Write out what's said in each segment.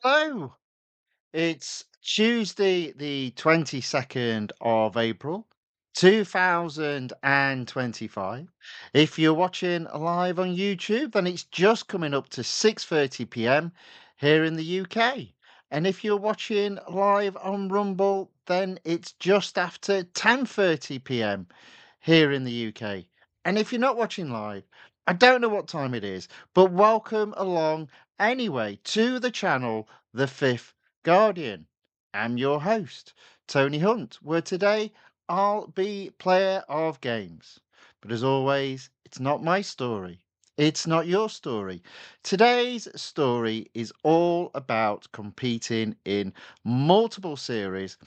Hello. It's Tuesday, the 22nd of April, 2025. If you're watching live on YouTube, then it's just coming up to 6:30 p.m. here in the UK. And if you're watching live on Rumble, then it's just after 10:30 p.m. here in the UK. And if you're not watching live, I don't know what time it is, but welcome along anyway to the channel, The Fifth Guardian. I'm your host, Tony Hunt, where today I'll be player of games. But as always, it's not my story. It's not your story. Today's story is all about competing in multiple series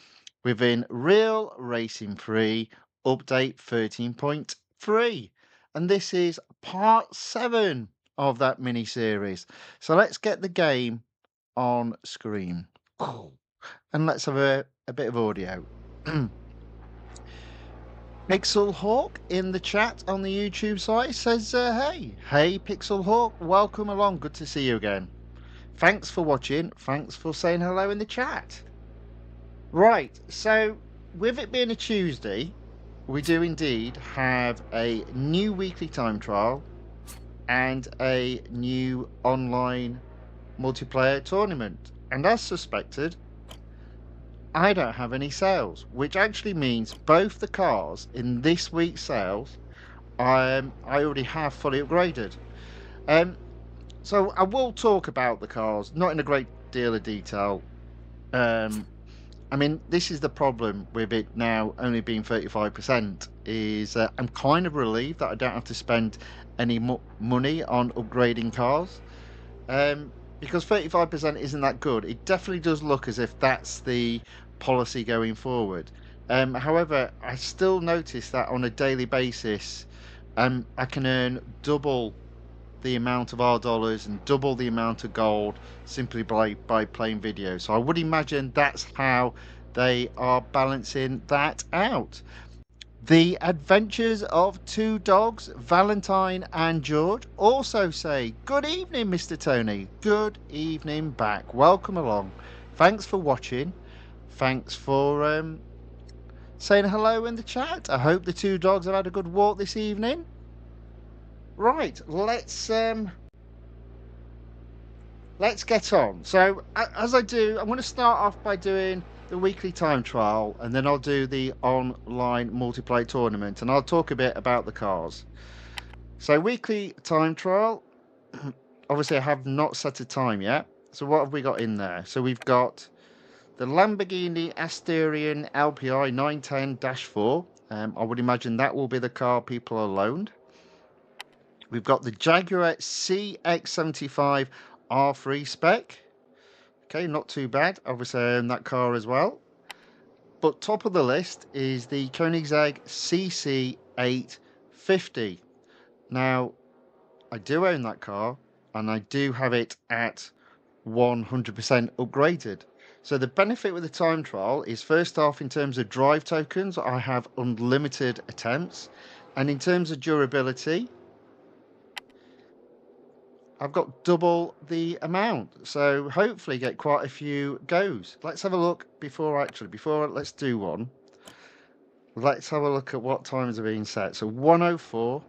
within Real Racing 3 Update 13.3. And this is part 7 of that mini series. So let's get the game on screen. And let's have a bit of audio. Pixel Hawk in the chat on the YouTube site says, hey, Pixel Hawk, welcome along. Good to see you again. Thanks for watching. Thanks for saying hello in the chat. Right, so with it being a Tuesday, we do indeed have a new weekly time trial and a new online multiplayer tournament. And as suspected, I don't have any sales, which actually means both the cars in this week's sales, I already have fully upgraded. So I will talk about the cars, not in a great deal of detail. I mean, this is the problem with it now only being 35%, is I'm kind of relieved that I don't have to spend any money on upgrading cars. Because 35% isn't that good. It definitely does look as if that's the policy going forward. However, I still notice that on a daily basis, I can earn double the amount of R dollars and double the amount of gold simply by playing videos. So I would imagine that's how they are balancing that out. The Adventures of Two Dogs, Valentine and George, also say, good evening, Mr. Tony. Good evening back. Welcome along. Thanks for watching. Thanks for saying hello in the chat. I hope the two dogs have had a good walk this evening. Right, let's get on. So, as I do, I'm going to start off by doing the weekly time trial, and then I'll do the online multiplayer tournament, and I'll talk a bit about the cars. So, weekly time trial. Obviously, I have not set a time yet. So, what have we got in there? So, we've got the Lamborghini Asterion LPI 910-4. I would imagine that will be the car people are loaned. We've got the Jaguar CX-75 R3 spec. Okay, not too bad. Obviously, I own that car as well. But top of the list is the Koenigsegg CC850. Now, I do own that car, and I do have it at 100% upgraded. So the benefit with the time trial is, first off, in terms of drive tokens, I have unlimited attempts. And in terms of durability, I've got double the amount, so hopefully get quite a few goes. Let's have a look before let's do one. Let's have a look at what times are being set. So 104.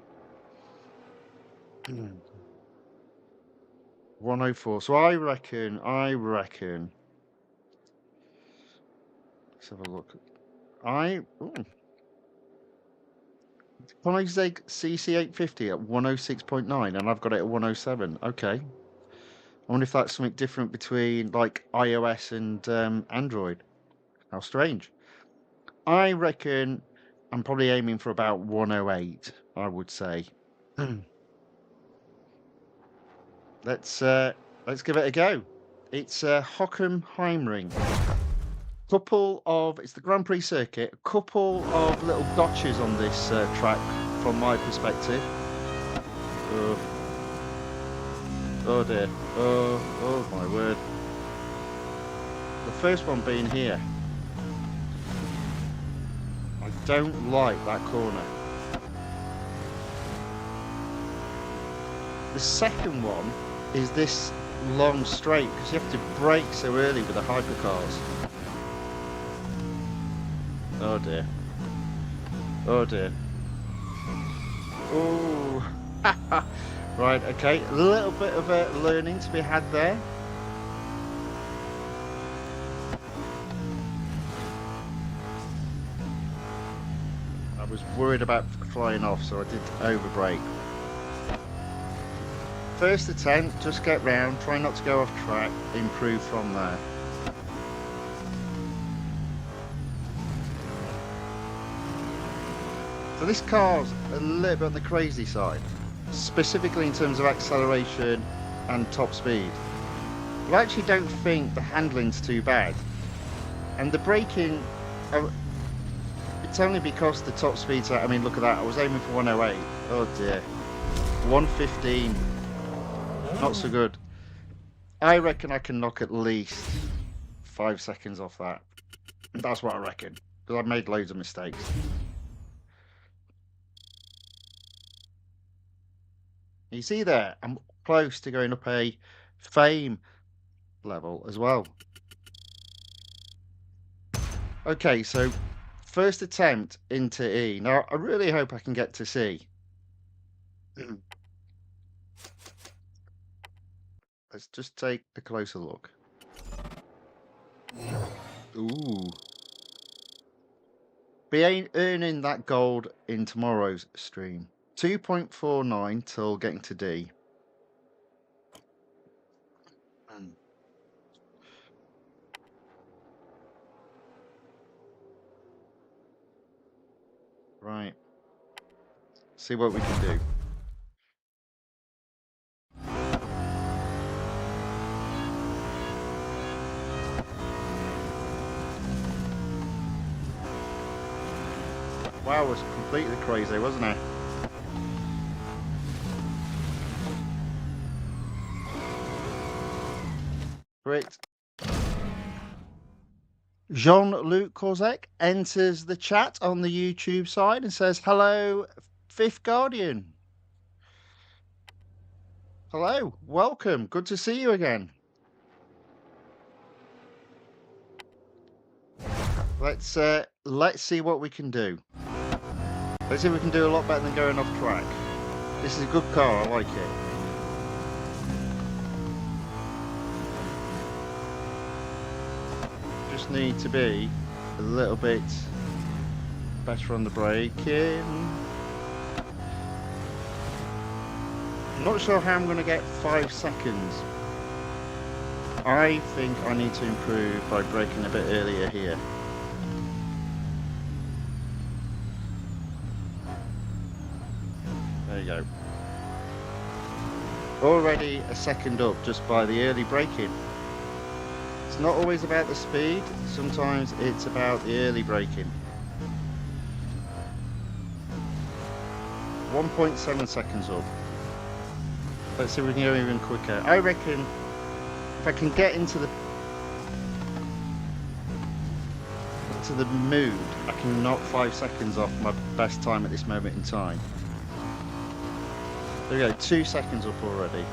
104. So I reckon. Let's have a look. Koenigsegg CC850 at 106.9, and I've got it at 107. Okay. I wonder if that's something different between like iOS and Android. How strange. I reckon I'm probably aiming for about 108, I would say. Let's give it a go. It's Hockenheimring. It's the Grand Prix circuit. A couple of little gotchas on this track from my perspective. Oh dear. Oh my word. The first one being here. I don't like that corner. The second one is this long straight because you have to brake so early with the hypercars. Oh dear. Oh dear. Oh. Right, okay. A little bit of a learning to be had there. I was worried about flying off, so I did overbrake. First attempt, just get round, try not to go off track, improve from there. So this car's a little bit on the crazy side, specifically in terms of acceleration and top speed. But I actually don't think the handling's too bad. And the braking, it's only because the top speed's, I mean, look at that, I was aiming for 108. Oh dear. 115. Not so good. I reckon I can knock at least 5 seconds off that. That's what I reckon. Because I've made loads of mistakes. You see there, I'm close to going up a fame level as well. Okay, so first attempt into E. Now, I really hope I can get to C. Let's just take a closer look. Ooh. Be earning that gold in tomorrow's stream. 2.49 till getting to D. Right. See what we can do. Wow, it was completely crazy, wasn't it? Great. Jean-Luc Corzec enters the chat on the YouTube side and says, hello, Fifth Guardian. Hello, welcome. Good to see you again. Let's see what we can do. Let's see if we can do a lot better than going off track. This is a good car, I like it. Just need to be a little bit better on the braking. I'm not sure how I'm going to get 5 seconds. I think I need to improve by braking a bit earlier here. There you go. Already a second up just by the early braking. It's not always about the speed, sometimes it's about the early braking. 1.7 seconds up. Let's see if we can go even quicker. I reckon if I can get into the mood, I can knock 5 seconds off my best time at this moment in time. There we go, 2 seconds up already.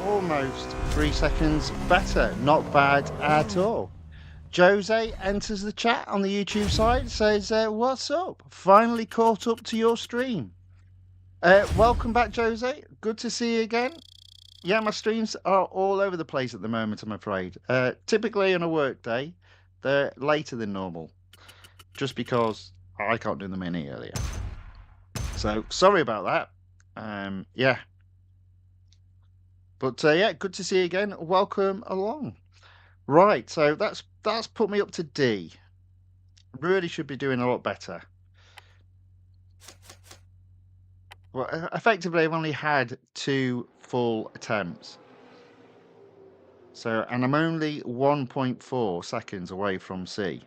Almost 3 seconds better, not bad at all. Jose enters the chat on the YouTube side, says, what's up? Finally caught up to your stream. Welcome back, Jose. Good to see you again. Yeah, my streams are all over the place at the moment, I'm afraid. Typically on a work day, they're later than normal, just because I can't do them any earlier. So, sorry about that. Yeah. But yeah, good to see you again. Welcome along. Right, so that's put me up to D. Really should be doing a lot better. Well, effectively, I've only had 2 full attempts. So, and I'm only 1.4 seconds away from C.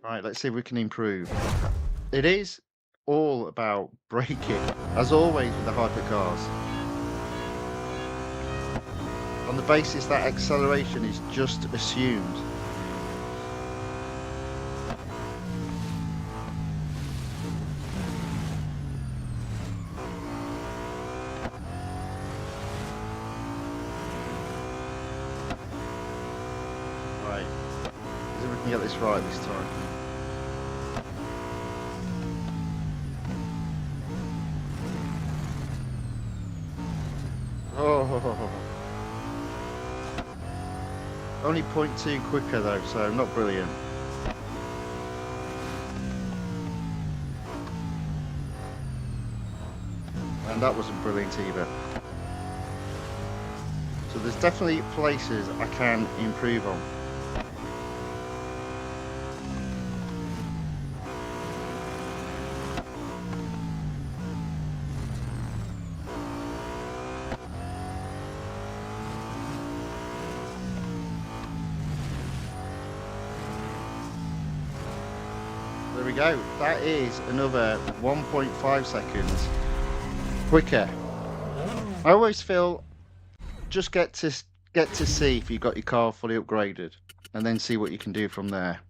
Right, let's see if we can improve. It is all about braking, as always with the hypercars. on the basis that acceleration is just assumed. Right, see if we can get this right this time. Oh, only 0.2 quicker though, so not brilliant. And that wasn't brilliant either. So there's definitely places I can improve on. There we go. That is another 1.5 seconds quicker. I always feel just get to see if you've got your car fully upgraded, and then see what you can do from there.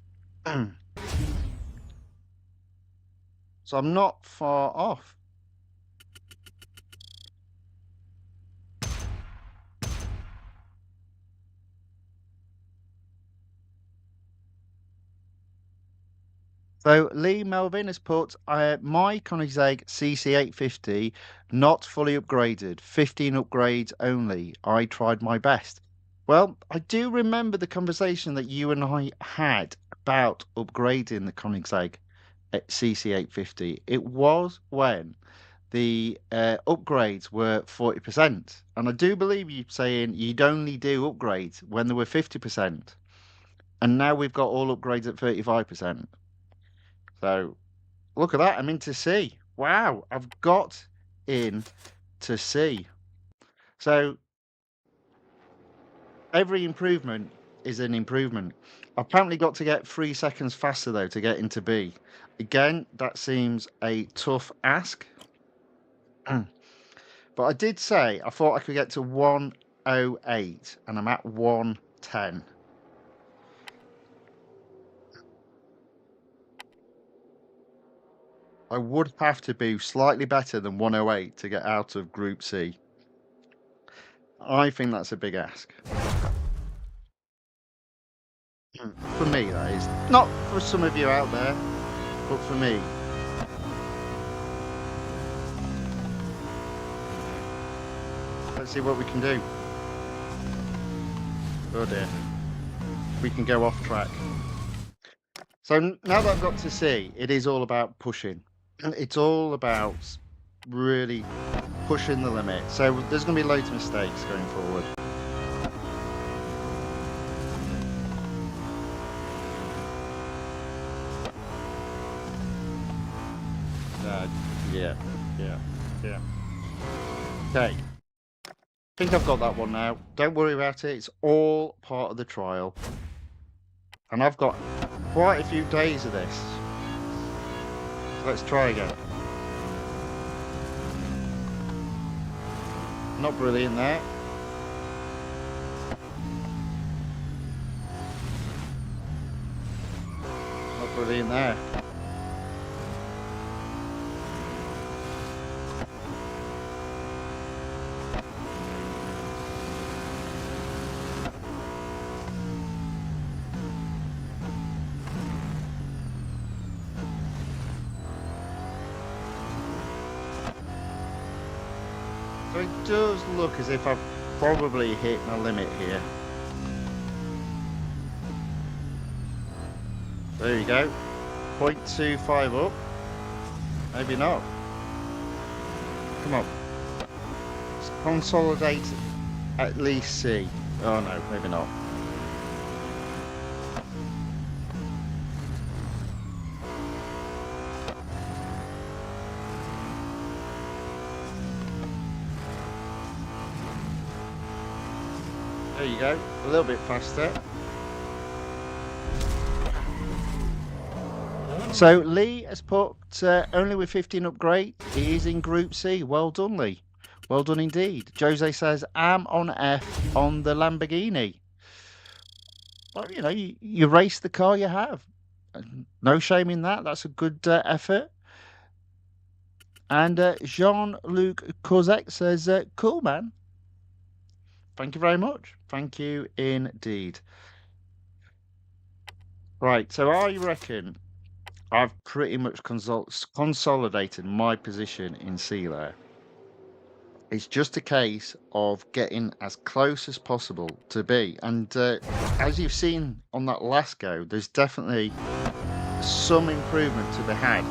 So I'm not far off. So Lee Melvin has put my Koenigsegg CC850 not fully upgraded, 15 upgrades only. I tried my best. Well, I do remember the conversation that you and I had about upgrading the Koenigsegg CC850. It was when the upgrades were 40%. And I do believe you saying you'd only do upgrades when they were 50%. And now we've got all upgrades at 35%. So look at that, I'm into C. Wow, I've got in to C. So every improvement is an improvement. I've apparently got to get 3 seconds faster though to get into B. Again, that seems a tough ask. But I did say I thought I could get to 108 and I'm at 110. I would have to be slightly better than 108 to get out of Group C. I think that's a big ask. For me, that is. Not for some of you out there, but for me. Let's see what we can do. Oh dear. We can go off track. So now that I've got to C, it is all about pushing. It's all about really pushing the limit. So there's going to be loads of mistakes going forward. Yeah. Okay. I think I've got that one now. Don't worry about it. It's all part of the trial. And I've got quite a few days of this. So let's try again. Not brilliant there. Not brilliant there. So it does look as if I've probably hit my limit here. There you go. 0.25 up. Maybe not. Come on. Let's consolidate at least C. Oh no, maybe not. There you go, a little bit faster. So Lee has put only with 15 upgrade. He is in Group C. Well done, Lee. Well done indeed. Jose says, am on F on the Lamborghini. Well, you know, you race the car you have. No shame in that. That's a good effort. And Jean-Luc Kozek says, cool, man. Thank you very much. Thank you indeed. Right, so I reckon I've pretty much consolidated my position in Sealer. It's just a case of getting as close as possible to B. And as you've seen on that last go, there's definitely some improvement to be had.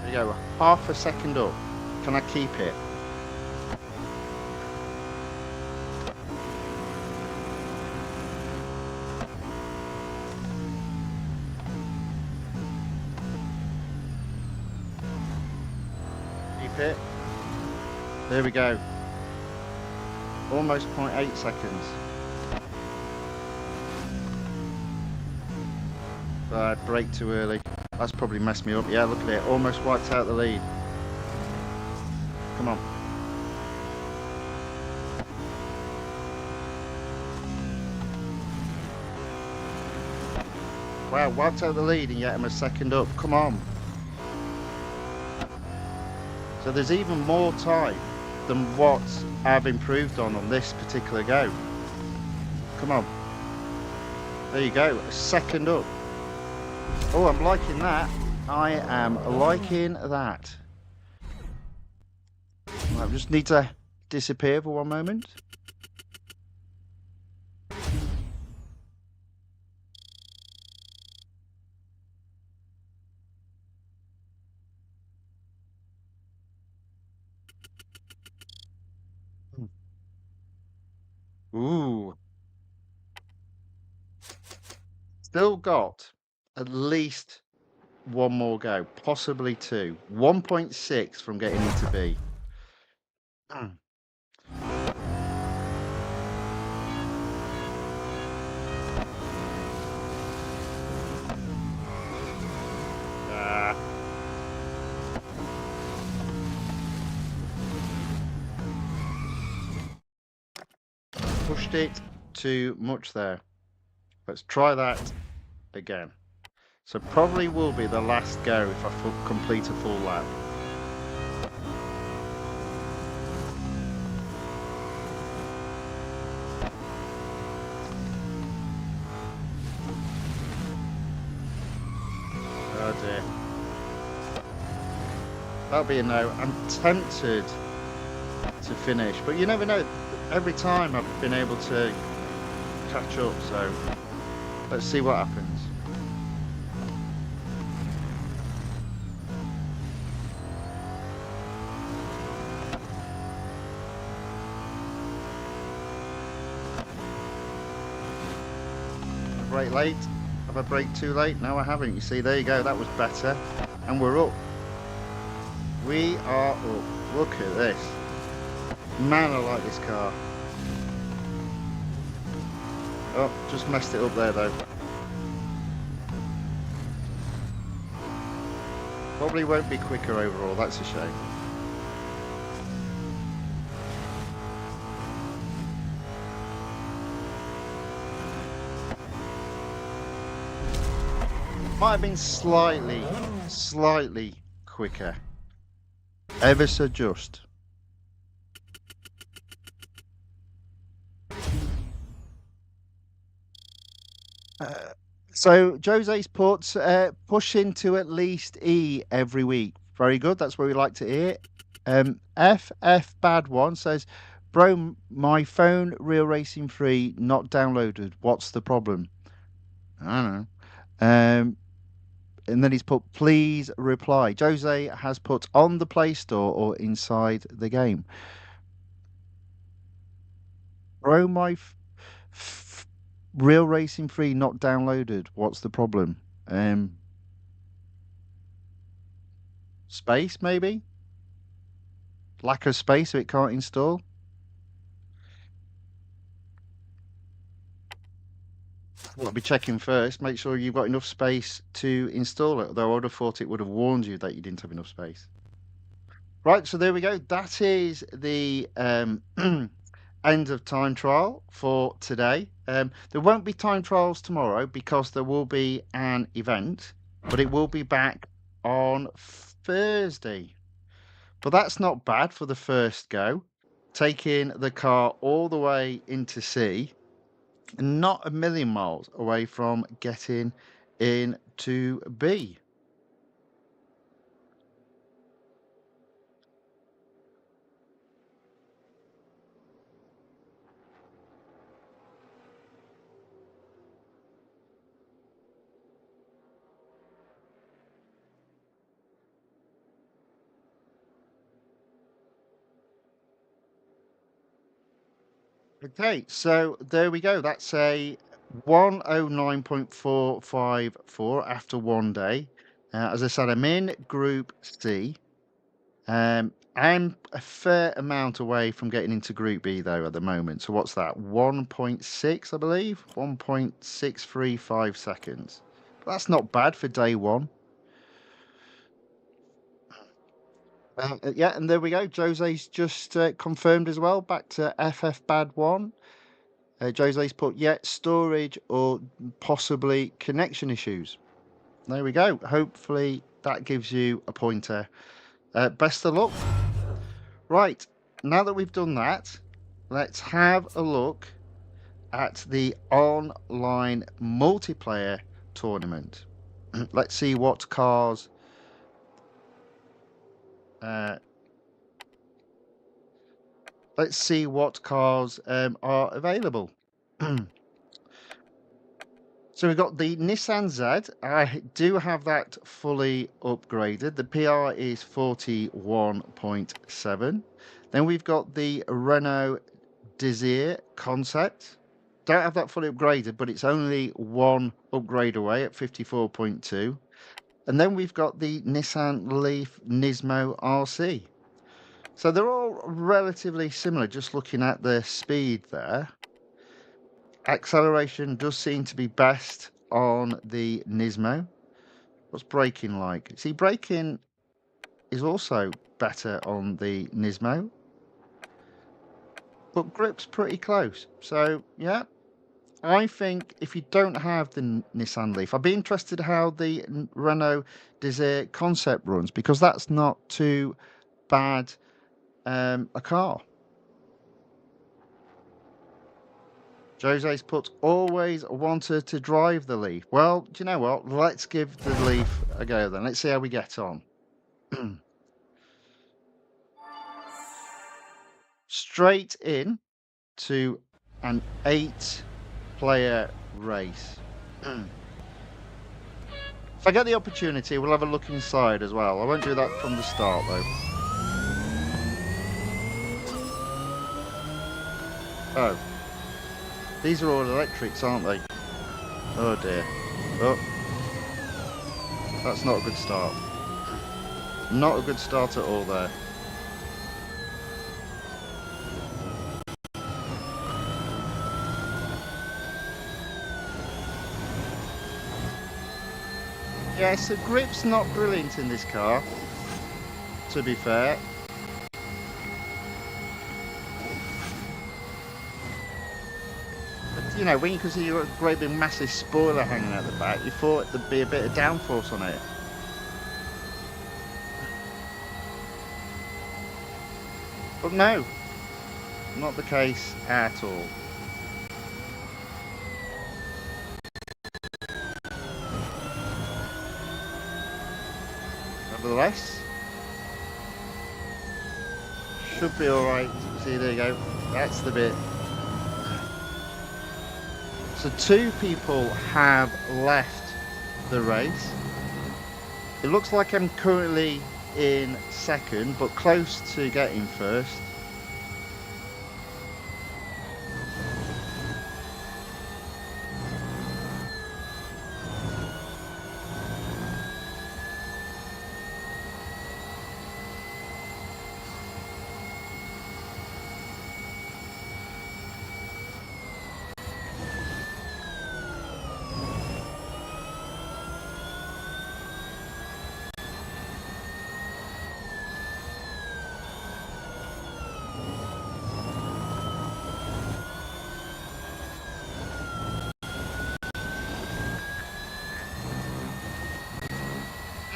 There you go, half a second up. Can I keep it? Keep it. There we go. Almost 0.8 seconds. Brake too early. That's probably messed me up. Yeah, look at it. Almost wiped out the lead. Come on. Wow, wiped out the lead and yet I'm a second up. Come on. So there's even more time than what I've improved on this particular go. Come on. There you go. A second up. Oh, I'm liking that. I am liking that. I just need to disappear for one moment. Ooh. Still got at least one more go, possibly two. 1.6 from getting into B. Pushed it too much there. Let's try that again. So probably will be the last go if I complete a full lap. Oh dear. That'll be a no. I'm tempted to finish, but you never know. Every time I've been able to catch up, so let's see what happens. Brake late. Have I braked too late? No, I haven't. You see, there you go. That was better. And we're up. We are up. Look at this. Man, I like this car. Oh, just messed it up there, though. Probably won't be quicker overall. That's a shame. Might have been slightly quicker. Ever so just. So Jose's put push into at least E every week. Very good. That's what we like to hear. FF Bad One says, bro, my phone Real Racing 3 not downloaded. What's the problem? I don't know. And then he's put, please reply. Jose has put on the Play Store or inside the game. Bro, my Real Racing 3 not downloaded. What's the problem? Space, maybe? Lack of space so it can't install? I'll be checking first. Make sure you've got enough space to install it. Although I would have thought it would have warned you that you didn't have enough space. Right, so there we go. That is the end of time trial for today. There won't be time trials tomorrow because there will be an event, but it will be back on Thursday. But that's not bad for the first go. Taking the car all the way into C, not a million miles away from getting into B. Okay, so there we go. That's a 109.454 after one day. As I said, I'm in Group C. I'm a fair amount away from getting into Group B, though, at the moment. So what's that? 1.6, I believe? 1.635 seconds. But that's not bad for day one. Yeah, and there we go. Jose's just confirmed as well. Back to FF Bad 1. Jose's put, yeah, storage or possibly connection issues. There we go. Hopefully that gives you a pointer. Best of luck. Right, now that we've done that, let's have a look at the online multiplayer tournament. Let's see what cars... let's see what cars are available. So we've got the Nissan Z. I do have that fully upgraded. The PR is 41.7. Then we've got the Renault Desire Concept. Don't have that fully upgraded, but it's only one upgrade away at 54.2. And then we've got the Nissan Leaf Nismo RC. So they're all relatively similar, just looking at the speed there. Acceleration does seem to be best on the Nismo. What's braking like? See, braking is also better on the Nismo, but grip's pretty close. So, yeah, I think if you don't have the Nissan Leaf, I'd be interested how the Renault Desire Concept runs, because that's not too bad a car. Jose's put, always wanted to drive the Leaf. Well, do you know what? Let's give the Leaf a go then. Let's see how we get on. Straight in to an 8-player race. If I get the opportunity, we'll have a look inside as well. I won't do that from the start, though. Oh. These are all electrics, aren't they? Oh dear. Oh. That's not a good start. Not a good start at all there. Yes, the grip's not brilliant in this car, to be fair. But, you know, when you can see you've got a great big massive spoiler hanging out the back, you thought there'd be a bit of downforce on it. But no, not the case at all. Nevertheless, should be alright. See, there you go. That's the bit. So 2 people have left the race. It looks like I'm currently in second, but close to getting first.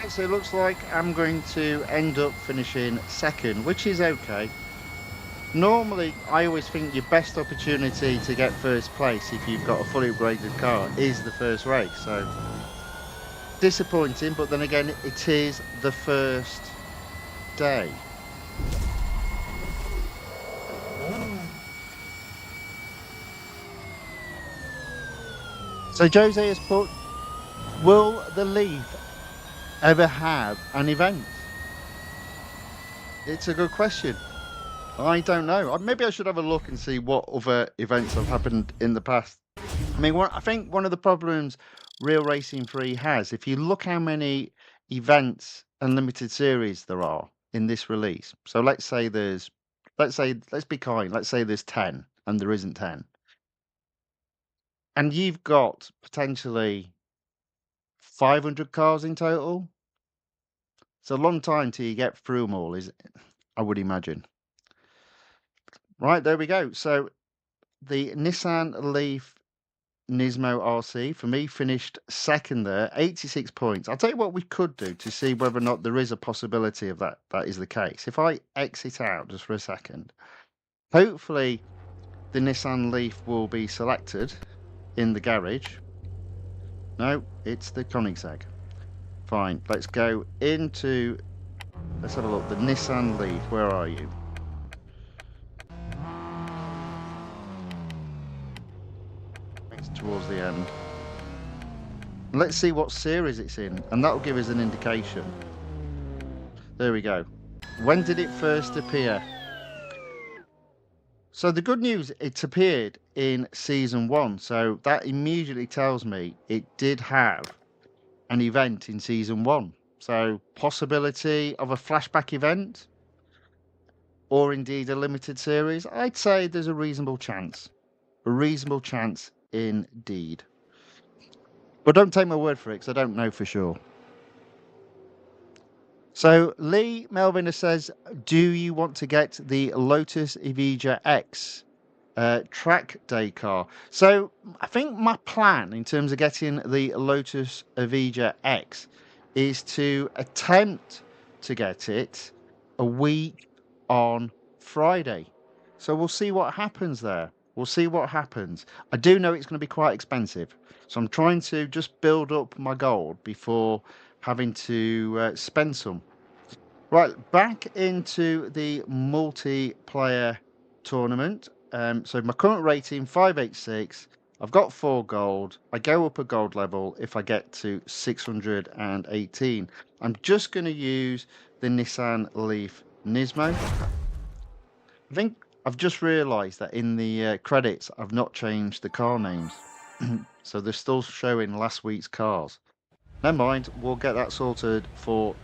Right, so it looks like I'm going to end up finishing second, which is okay. Normally, I always think your best opportunity to get first place if you've got a fully upgraded car is the first race. So disappointing, but then again, it is the first day. So Jose has put, will the Leaf ever have an event? It's a good question. I don't know. Maybe I should have a look and see what other events have happened in the past. I mean, I think one of the problems Real Racing 3 has, if you look how many events and limited series there are in this release. So let's be kind, let's say there's 10 and there isn't 10. And you've got potentially 500 cars in total. It's a long time till you get through them all, I would imagine. Right, there we go. So the Nissan Leaf Nismo RC for me finished second there, 86 points. I'll tell you what we could do to see whether or not there is a possibility of that is the case. If I exit out just for a second, hopefully the Nissan Leaf will be selected in the garage. No, it's the Koenigsegg. Fine, let's go into, let's have a look, the Nissan Leaf, where are you? It's towards the end. Let's see what series it's in, and that'll give us an indication. There we go. When did it first appear? So the good news, it's appeared in season 1, so that immediately tells me it did have an event in season 1. So possibility of a flashback event, or indeed a limited series. I'd say there's a reasonable chance. A reasonable chance indeed. But don't take my word for it, because I don't know for sure. So Lee Melvin says, do you want to get the Lotus Evija X track day car? So I think my plan in terms of getting the Lotus Evija X is to attempt to get it a week on Friday. So we'll see what happens there. We'll see what happens. I do know it's going to be quite expensive. So I'm trying to just build up my gold before having to spend some. Right, back into the multiplayer tournament. So my current rating, 586. I've got 4 gold. I go up a gold level if I get to 618. I'm just going to use the Nissan Leaf Nismo. I think I've just realised that in the credits, I've not changed the car names. So they're still showing last week's cars. Never mind, we'll get that sorted for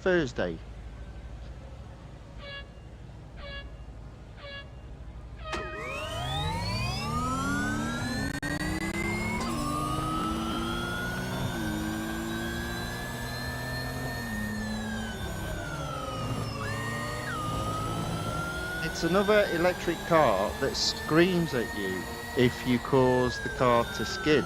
Thursday. It's another electric car that screams at you if you cause the car to skid.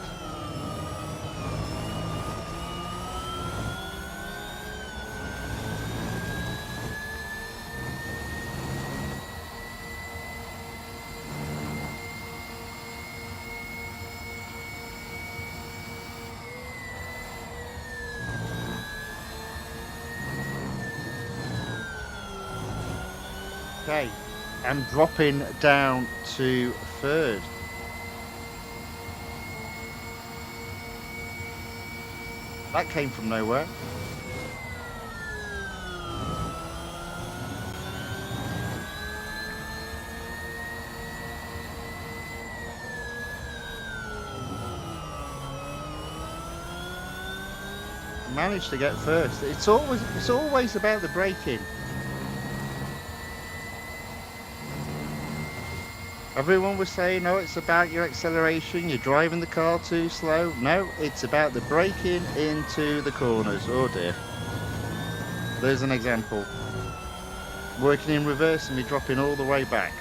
Okay, I'm dropping down to 3rd. That came from nowhere. Managed to get first. It's always about the braking. Everyone was saying, oh, it's about your acceleration, you're driving the car too slow. No, it's about the braking into the corners. Oh dear. There's an example. Working in reverse and me dropping all the way back.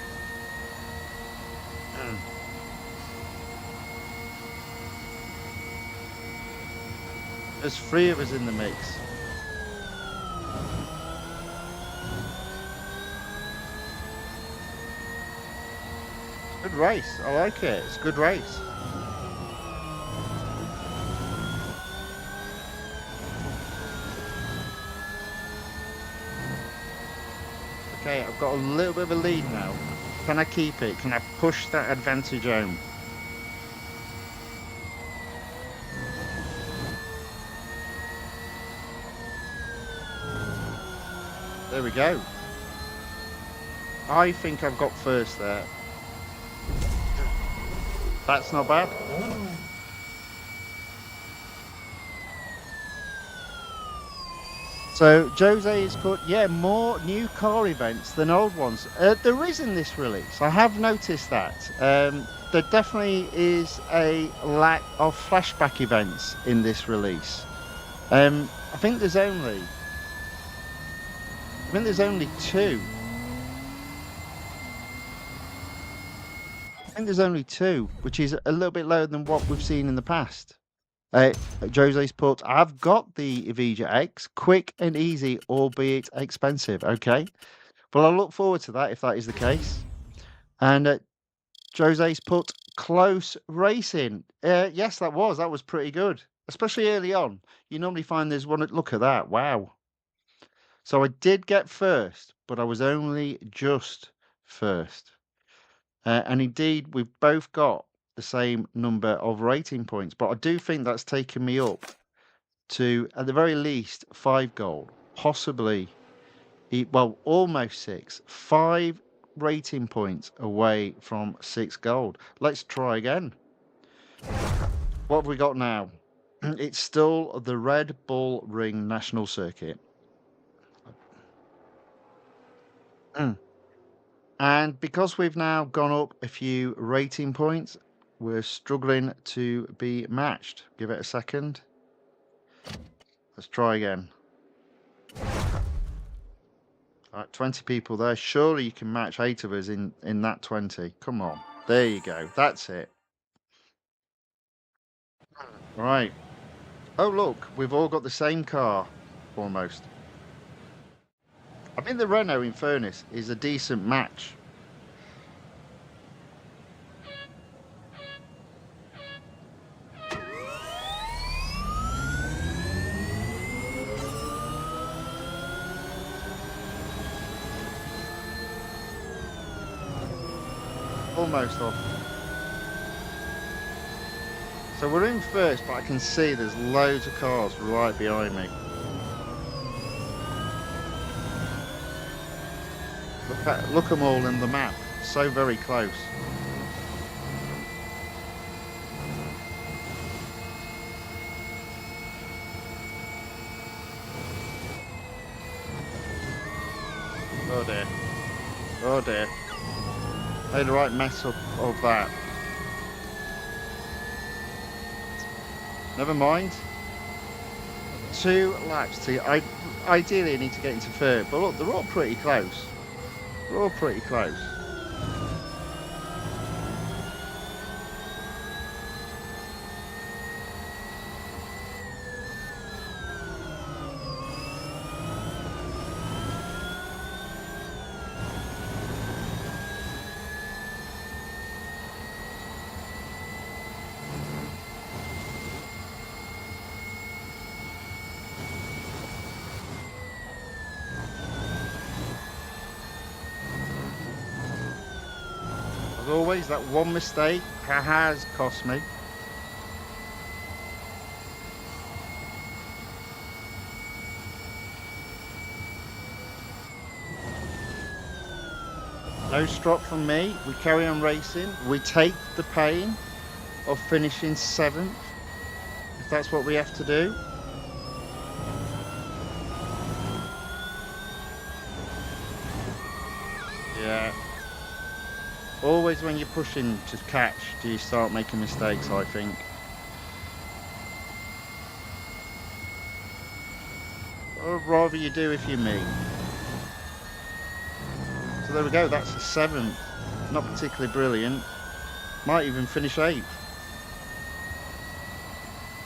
There's 3 of us in the mix. Good race. I like it. It's a good race. Okay, I've got a little bit of a lead now. Can I keep it? Can I push that advantage home? There we go. I think I've got first there. That's not bad. So Jose has put, yeah, more new car events than old ones. There is in this release. I have noticed that. There definitely is a lack of flashback events in this release. I think there's only 2. I think there's only 2, which is a little bit lower than what we've seen in the past. Jose's put, I've got the Evija X, quick and easy, albeit expensive. Okay. Well, I look forward to that if that is the case. And Jose's put, close racing. Yes, that was pretty good, especially early on. You normally find there's one. Look at that. Wow. So I did get first, but I was only just first. And indeed, we've both got the same number of rating points, but I do think that's taken me up to, at the very least, 5 gold, possibly, well, almost 6, 5 rating points away from 6 gold. Let's try again. What have we got now? It's still the Red Bull Ring National Circuit. And because we've now gone up a few rating points, we're struggling to be matched. Give it a second. Let's try again. All right, 20 people there. Surely you can match 8 of us in that 20. Come on. There you go. That's it. All right. Oh, look. We've all got the same car, almost. I think the Renault, in fairness, is a decent match. Almost off. So we're in first, but I can see there's loads of cars right behind me. Look them all in the map. So very close. Oh dear. Oh dear. Made a right mess up of that. Never mind. 2 laps to. Ideally, I need to get into third, but look, they're all pretty close. They're all pretty close. As always, that one mistake has cost me. No strop from me. We carry on racing. We take the pain of finishing 7th, if that's what we have to do. Yeah. Always when you're pushing to catch, do you start making mistakes, I think. Or rather you do if you're me. So there we go, that's a 7th. Not particularly brilliant. Might even finish 8th.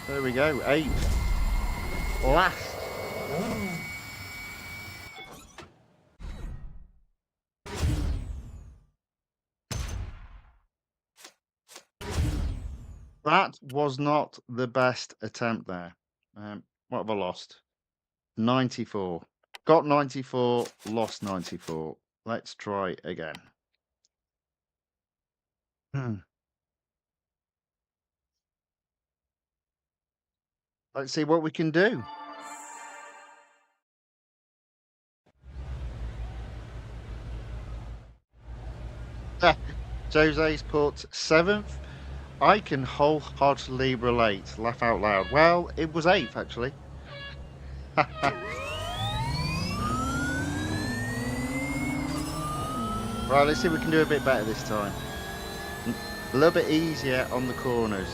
There we go, 8th. last. That was not the best attempt there. What have I lost? 94. Got 94, lost 94. Let's try again. Let's see what we can do. Jose's put 7th. I can wholeheartedly relate. Laugh out loud. Well, it was 8th, actually. Right, let's see if we can do a bit better this time. A little bit easier on the corners.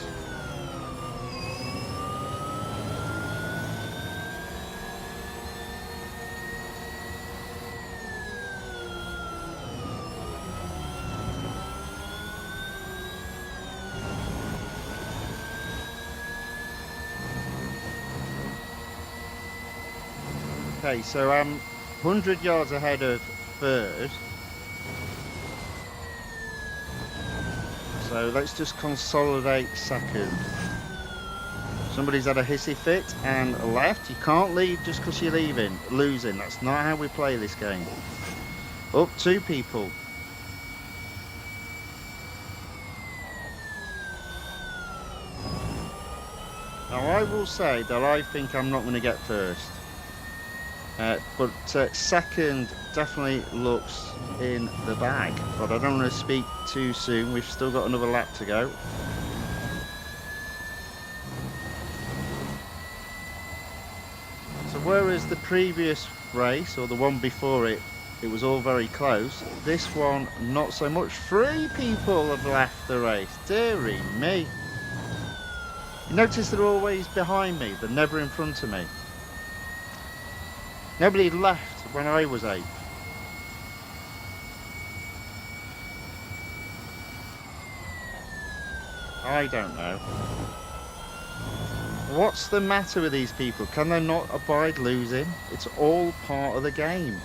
Okay, so I'm 100 yards ahead of third. So let's just consolidate second. Somebody's had a hissy fit and left. You can't leave just because you're losing. That's not how we play this game. Oh, 2 people. Now I will say that I think I'm not going to get first. But second definitely looks in the bag. But I don't want to speak too soon. We've still got another lap to go. So whereas the previous race, or the one before it, it was all very close, this one, not so much. 3 people have left the race. Dearie me. You notice they're always behind me. They're never in front of me. Nobody left when I was 8th. I don't know. What's the matter with these people? Can they not abide losing? It's all part of the game.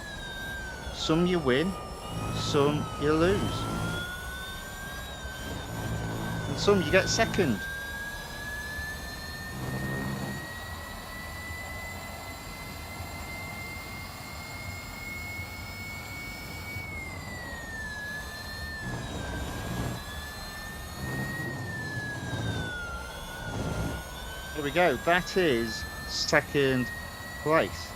Some you win, some you lose. And some you get second. There we go. That is second place.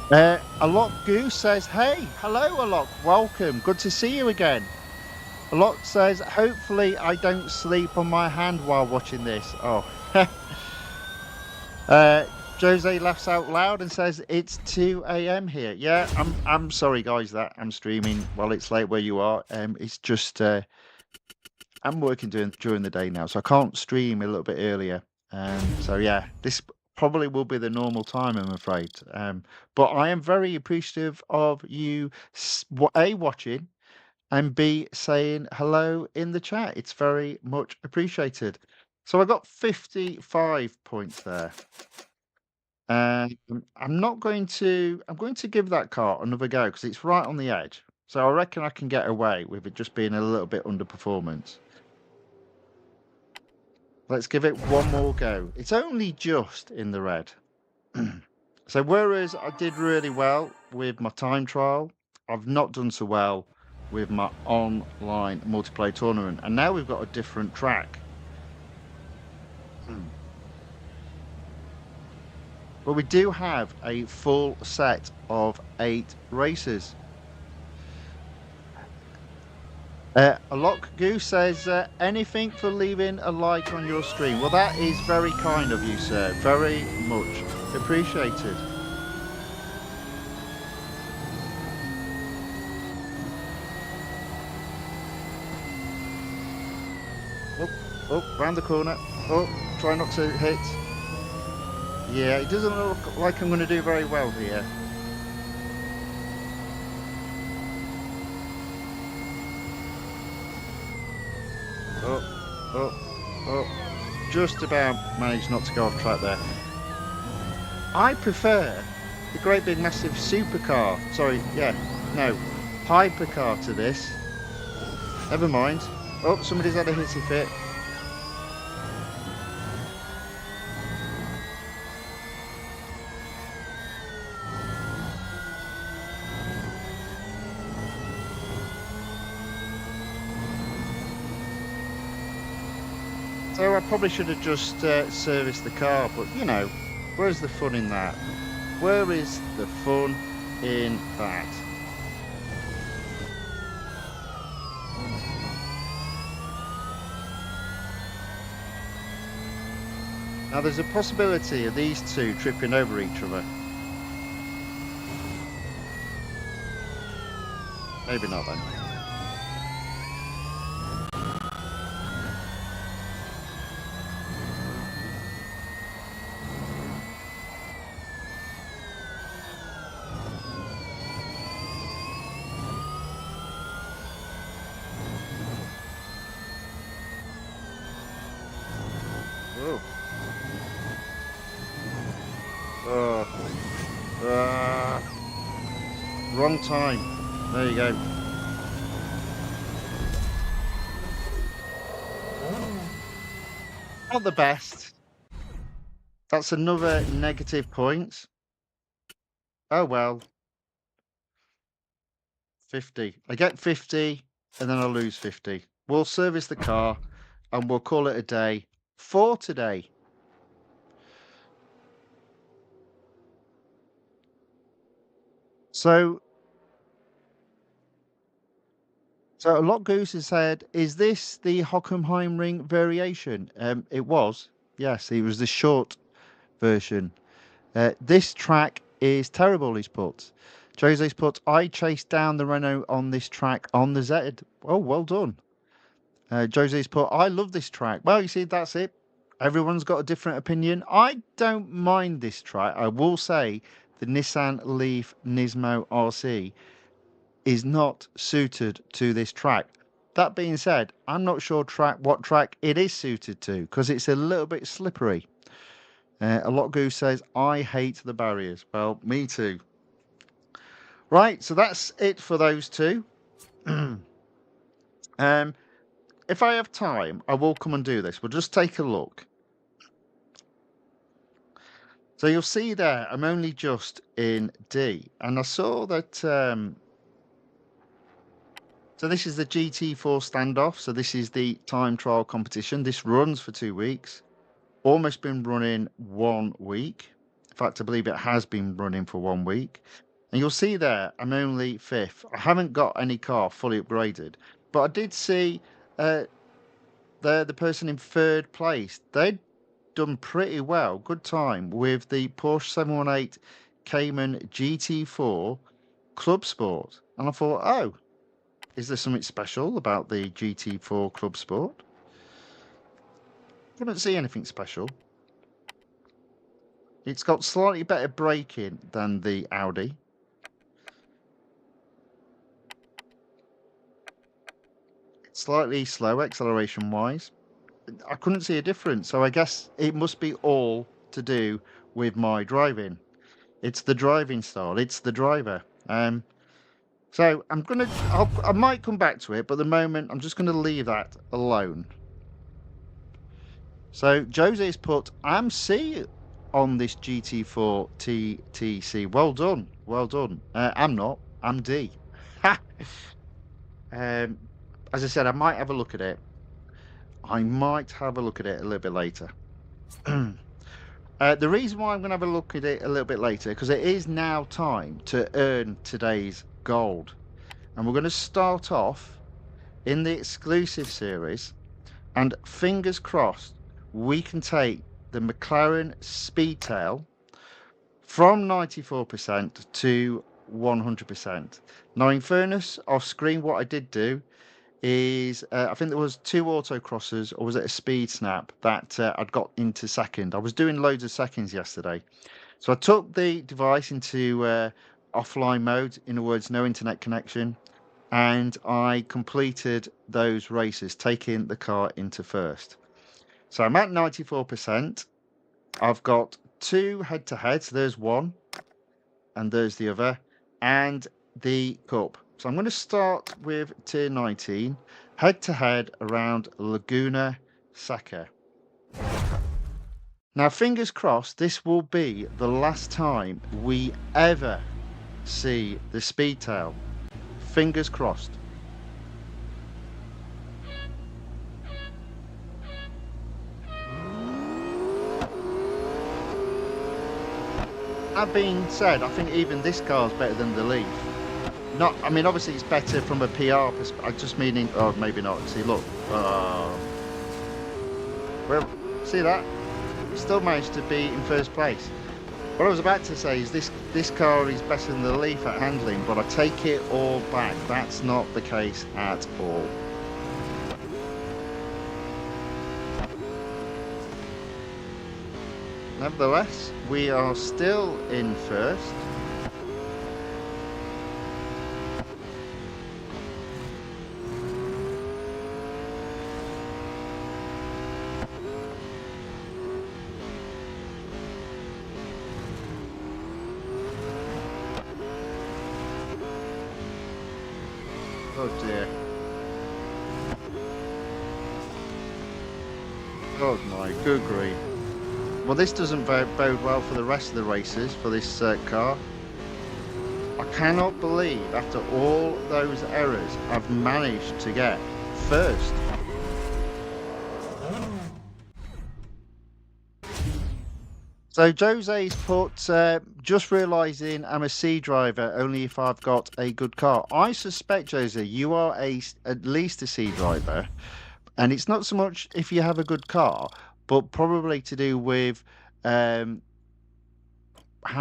Alok Goose says, hey, hello Alok, welcome, good to see you again. Alok says, hopefully I don't sleep on my hand while watching this. Oh. Jose laughs out loud and says, it's 2 a.m. here. Yeah, I'm sorry guys that I'm streaming while it's late where you are. It's just, I'm working during the day now, so I can't stream a little bit earlier. So yeah, this probably will be the normal time, I'm afraid. But I am very appreciative of you, A, watching, and B, saying hello in the chat. It's very much appreciated. So I got 55 points there. I'm going to give that car another go because it's right on the edge. So I reckon I can get away with it just being a little bit underperformance. Let's give it one more go. It's only just in the red. So whereas I did really well with my time trial, I've not done so well with my online multiplayer tournament. And now we've got a different track. But we do have a full set of 8 races. Alok Goose says, anything for leaving a like on your stream. Well, that is very kind of you, sir. Very much appreciated. Oh, round the corner. Oh, try not to hit. Yeah, it doesn't look like I'm going to do very well here. just about managed not to go off track there. I prefer the great big massive supercar. Sorry, yeah, no, hypercar to this. Never mind. Oh, somebody's had a hissy fit. So I probably should have just serviced the car, but you know, where's the fun in that? Where is the fun in that? Now there's a possibility of these two tripping over each other. Maybe not then. Oh. Wrong time. There you go. Not the best. That's another negative point. Oh well. 50. I get 50 and then I lose 50. We'll service the car and we'll call it a day for today. So a lot Goose has said, is this the Hockenheimring variation? It was. Yes, it was the short version. This track is terrible, he's put. Jose's put, I chased down the Renault on this track on the Z. Oh, well done. Jose's put, I love this track. Well, you see, that's it. Everyone's got a different opinion. I don't mind this track. I will say the Nissan Leaf Nismo RC is not suited to this track. That being said, I'm not sure what track it is suited to because it's a little bit slippery. A lot Goose says, I hate the barriers. Well, me too. Right, so that's it for those two. If I have time, I will come and do this. We'll just take a look. So you'll see there, I'm only just in D. And I saw that... so this is the GT4 Stand Off. So this is the time trial competition. This runs for 2 weeks. Almost been running 1 week. In fact, I believe it has been running for 1 week. And you'll see there, I'm only 5th. I haven't got any car fully upgraded. But I did see the person in 3rd place. They'd done pretty well. Good time with the Porsche 718 Cayman GT4 Club Sport. And I thought, oh, is there something special about the GT4 Club Sport? Couldn't see anything special. It's got slightly better braking than the Audi. Slightly slow acceleration wise. I couldn't see a difference, so I guess it must be all to do with my driving. It's the driving style. It's the driver. So I might come back to it, but at the moment I'm just gonna leave that alone. So Jose's put MC on this GT4 TTC. Well done, well done. I'm not. I'm D. As I said, I might have a look at it. I might have a look at it a little bit later. The reason why I'm going to have a look at it a little bit later, because it is now time to earn today's gold. And we're going to start off in the exclusive series. And fingers crossed, we can take the McLaren Speedtail from 94% to 100%. Now, in fairness, off screen, what I did do is I think there was 2 autocrossers, or was it a speed snap that I'd got into second. I was doing loads of seconds yesterday, so I took the device into offline mode, in other words, no internet connection, and I completed those races, taking the car into first. So I'm at 94%. I've got 2 head-to-heads. There's one, and there's the other, and the Cup. So I'm going to start with Tier 19, head-to-head around Laguna Seca. Now, fingers crossed, this will be the last time we ever see the Speedtail. Fingers crossed. That being said, I think even this car's better than the Leaf. Not, I mean, obviously it's better from a PR perspective. I'm just meaning, oh, maybe not. See, look. Well, see that? Still managed to be in first place. What I was about to say is this car is better than the Leaf at handling, but I take it all back. That's not the case at all. Nevertheless, we are still in first. Oh dear. Oh my good grief. Well, this doesn't bode well for the rest of the races for this car. I cannot believe after all those errors I've managed to get first. So Jose's put, just realising I'm a C driver only if I've got a good car. I suspect, Jose, you are at least a C driver. And it's not so much if you have a good car, but probably to do with how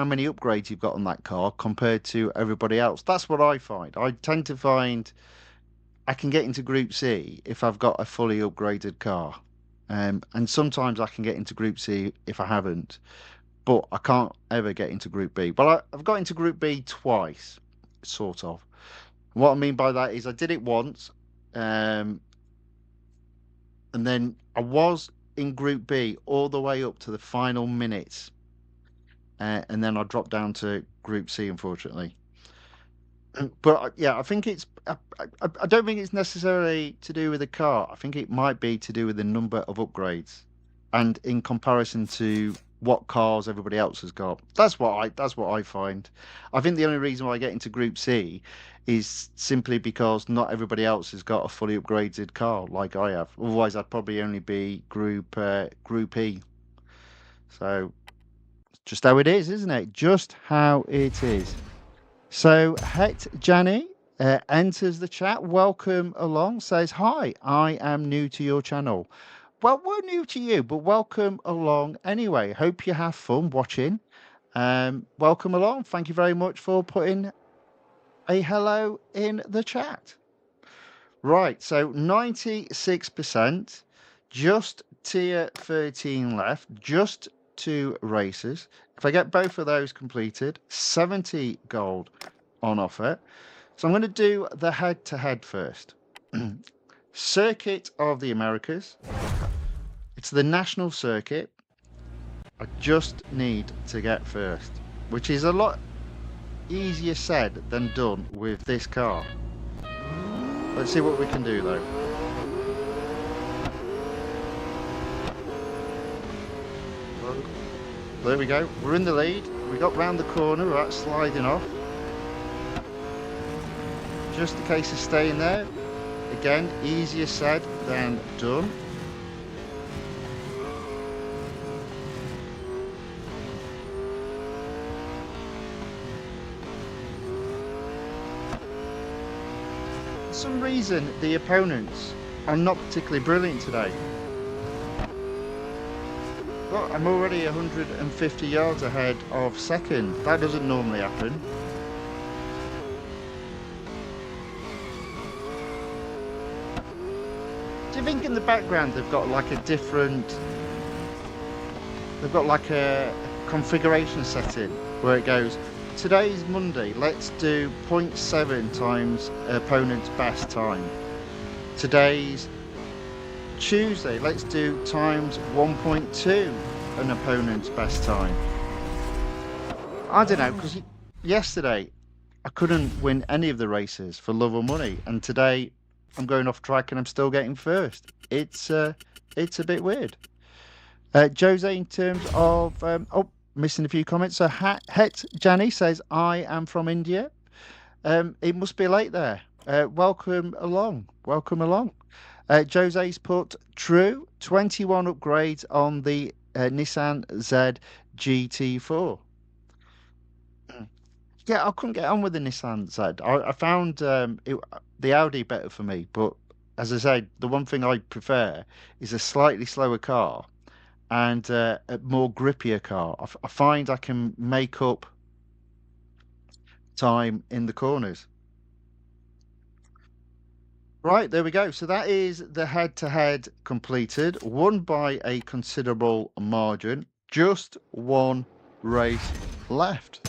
many upgrades you've got on that car compared to everybody else. That's what I find. I tend to find I can get into Group C if I've got a fully upgraded car. And sometimes I can get into Group C if I haven't. But I can't ever get into Group B. Well, I've got into Group B twice, sort of. What I mean by that is I did it once. And then I was in Group B all the way up to the final minutes. And then I dropped down to Group C, unfortunately. But yeah, I think it's... I don't think it's necessarily to do with the car. I think it might be to do with the number of upgrades. And in comparison to what cars everybody else has got. That's what I find. I think the only reason why I get into Group C is simply because not everybody else has got a fully upgraded car like I have. Otherwise, I'd probably only be Group E. So, just how it is, isn't it? Just how it is. So, Het Janny enters the chat. Welcome along. Says, hi, I am new to your channel. Well, we're new to you, but welcome along anyway. Hope you have fun watching. Welcome along. Thank you very much for putting a hello in the chat. Right, so 96%, just tier 13 left, just 2 races. If I get both of those completed, 70 gold on offer. So I'm going to do the head-to-head first. Circuit of the Americas. It's the national circuit. I just need to get first, which is a lot easier said than done with this car. Let's see what we can do though. There we go. We're in the lead. We got round the corner without sliding off. Just a case of staying there. Again, easier said than done. For some reason, the opponents are not particularly brilliant today. Look, I'm already 150 yards ahead of second. That doesn't normally happen. Do you think in the background they've got like a different... They've got like a configuration setting where it goes, today's Monday, let's do 0.7 times opponent's best time. Today's Tuesday, let's do times 1.2 an opponent's best time. I don't know, because yesterday I couldn't win any of the races for love or money, and today I'm going off track and I'm still getting first. It's a bit weird. Jose, in terms of missing a few comments. So Het Jani says, I am from India. It must be late there. Welcome along. Welcome along. Jose's put true 21 upgrades on the Nissan Z GT4. Yeah, I couldn't get on with the Nissan Z. I found the Audi better for me, but as I said, the one thing I prefer is a slightly slower car and a more grippier car. I find I can make up time in the corners. Right, there we go. So that is the head-to-head completed, won by a considerable margin. Just one race left.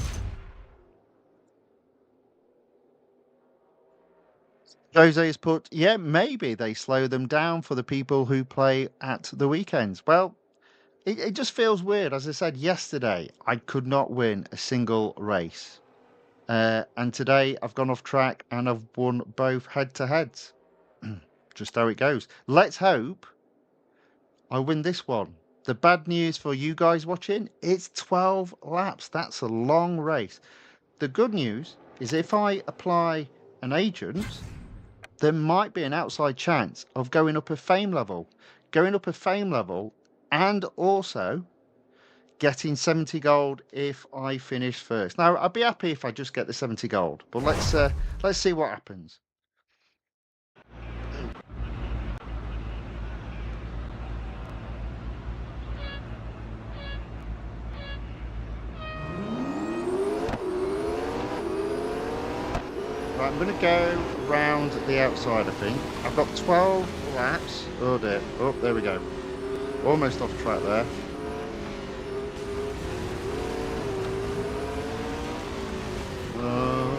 Jose has put, yeah, maybe they slow them down for the people who play at the weekends. Well, it just feels weird. As I said yesterday, I could not win a single race. And today I've gone off track and I've won both head-to-heads. Just how it goes. Let's hope I win this one. The bad news for you guys watching, it's 12 laps. That's a long race. The good news is if I apply an agent, there might be an outside chance of going up a fame level. And also getting 70 gold if I finish first. Now, I'd be happy if I just get the 70 gold, but let's see what happens. Right, I'm going to go round the outside, I think. I've got 12 laps. Oh dear. Oh, there we go. Almost off track there. Oh.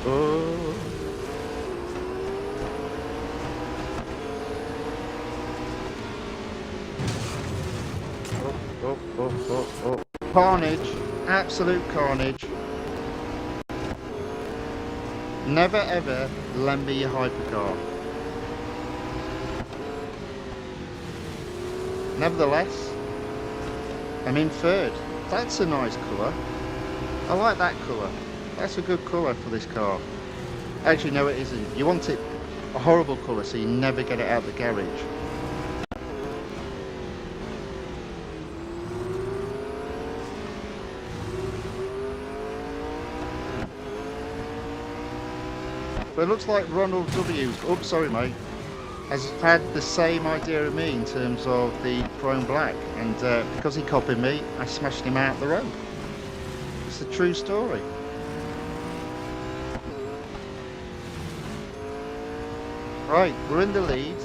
Oh. Carnage. Absolute carnage. Never ever lend me your hypercar. Nevertheless, I'm in third. That's a nice colour. I like that colour. That's a good colour for this car. Actually, no, it isn't. You want it a horrible colour so you never get it out of the garage. But it looks like Ronald W's, oops, sorry mate, has had the same idea of me in terms of the chrome black, and because he copied me, I smashed him out the road. It's a true story. Right, we're in the lead.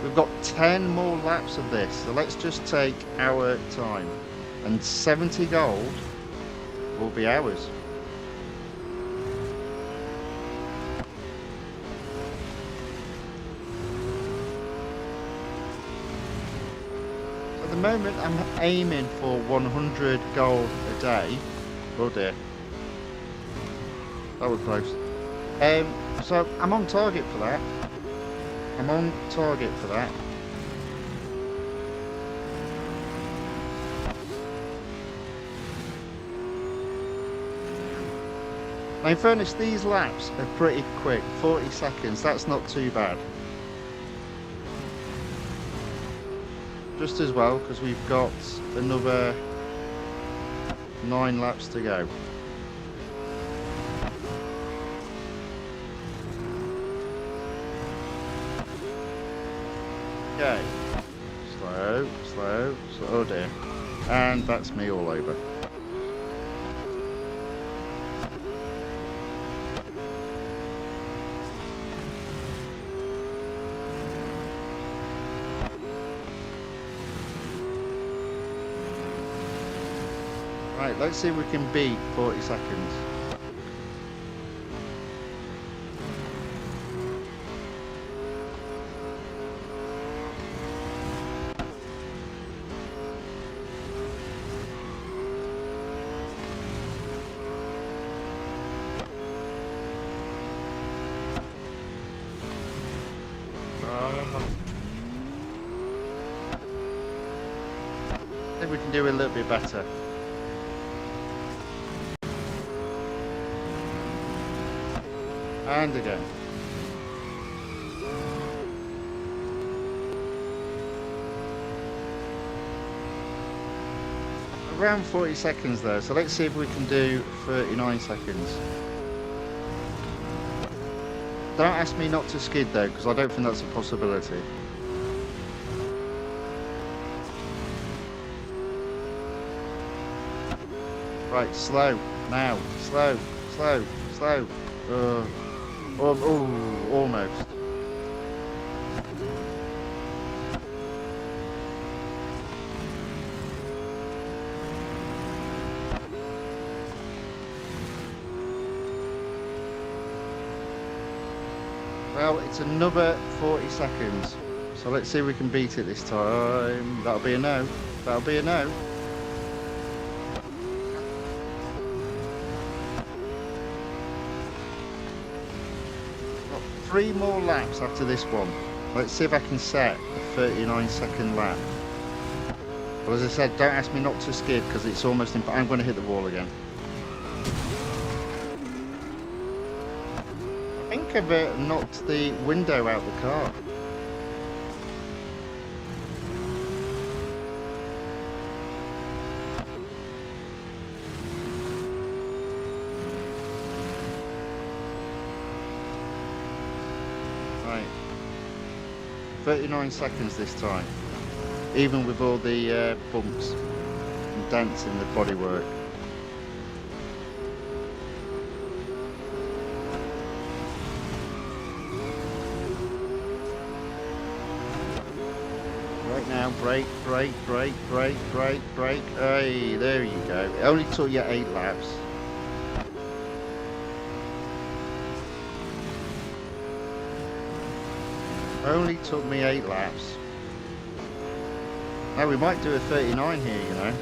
We've got 10 more laps of this, so let's just take our time. And 70 gold will be ours. At the moment, I'm aiming for 100 gold a day. Oh dear. That was close. So I'm on target for that. Now, in fairness, these laps are pretty quick. 40 seconds, that's not too bad. Just as well, because we've got another 9 laps to go. Okay, slow, oh dear, and that's me all over. Right, let's see if we can beat 40 seconds. think we can do a little bit better. And again. Around 40 seconds though, so let's see if we can do 39 seconds. Don't ask me not to skid though, because I don't think that's a possibility. Right, slow, now, slow, slow, slow. Almost. Well, it's another 40 seconds. So let's see if we can beat it this time. That'll be a no. That'll be a no. Got 3 more laps after this one. Let's see if I can set a 39-second lap. But as I said, don't ask me not to skid because it's almost impossible. I'm going to hit the wall again. I think I've knocked the window out the car. Right. 39 seconds this time. Even with all the bumps and dents in the bodywork. Now, brake, brake, brake, brake, brake, brake. Hey, there you go. It only took you 8 laps. Only took me 8 laps. Now we might do a 39 here, you know.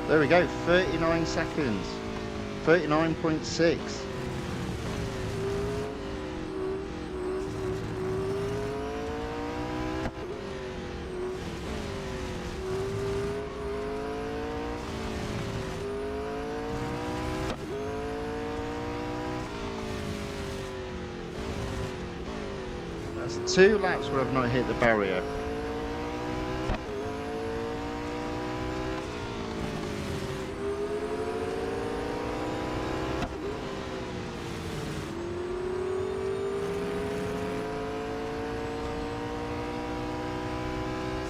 There we go, 39 seconds. 39.6. That's 2 laps where I've not hit the barrier.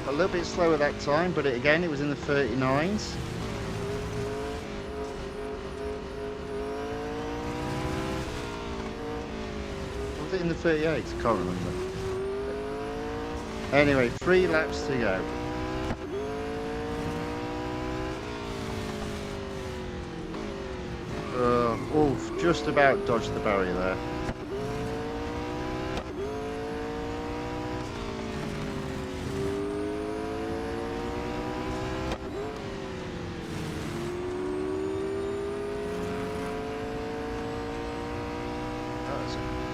A little bit slower that time, but again it was in the 39s. Was it in the 38s? I can't remember. Anyway, 3 laps to go. Oof, just about dodged the barrier there.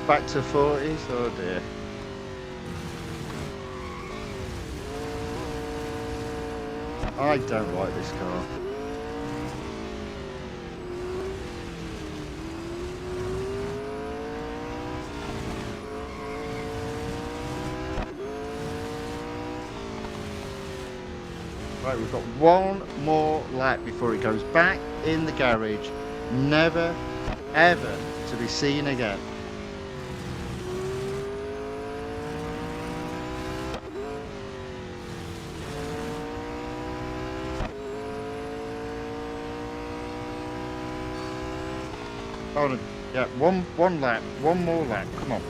Back to 40s, oh dear. I don't like this car. Right, we've got 1 more lap before it goes back in the garage. Never, ever to be seen again. Oh, yeah, one lap, 1 more lap, come on.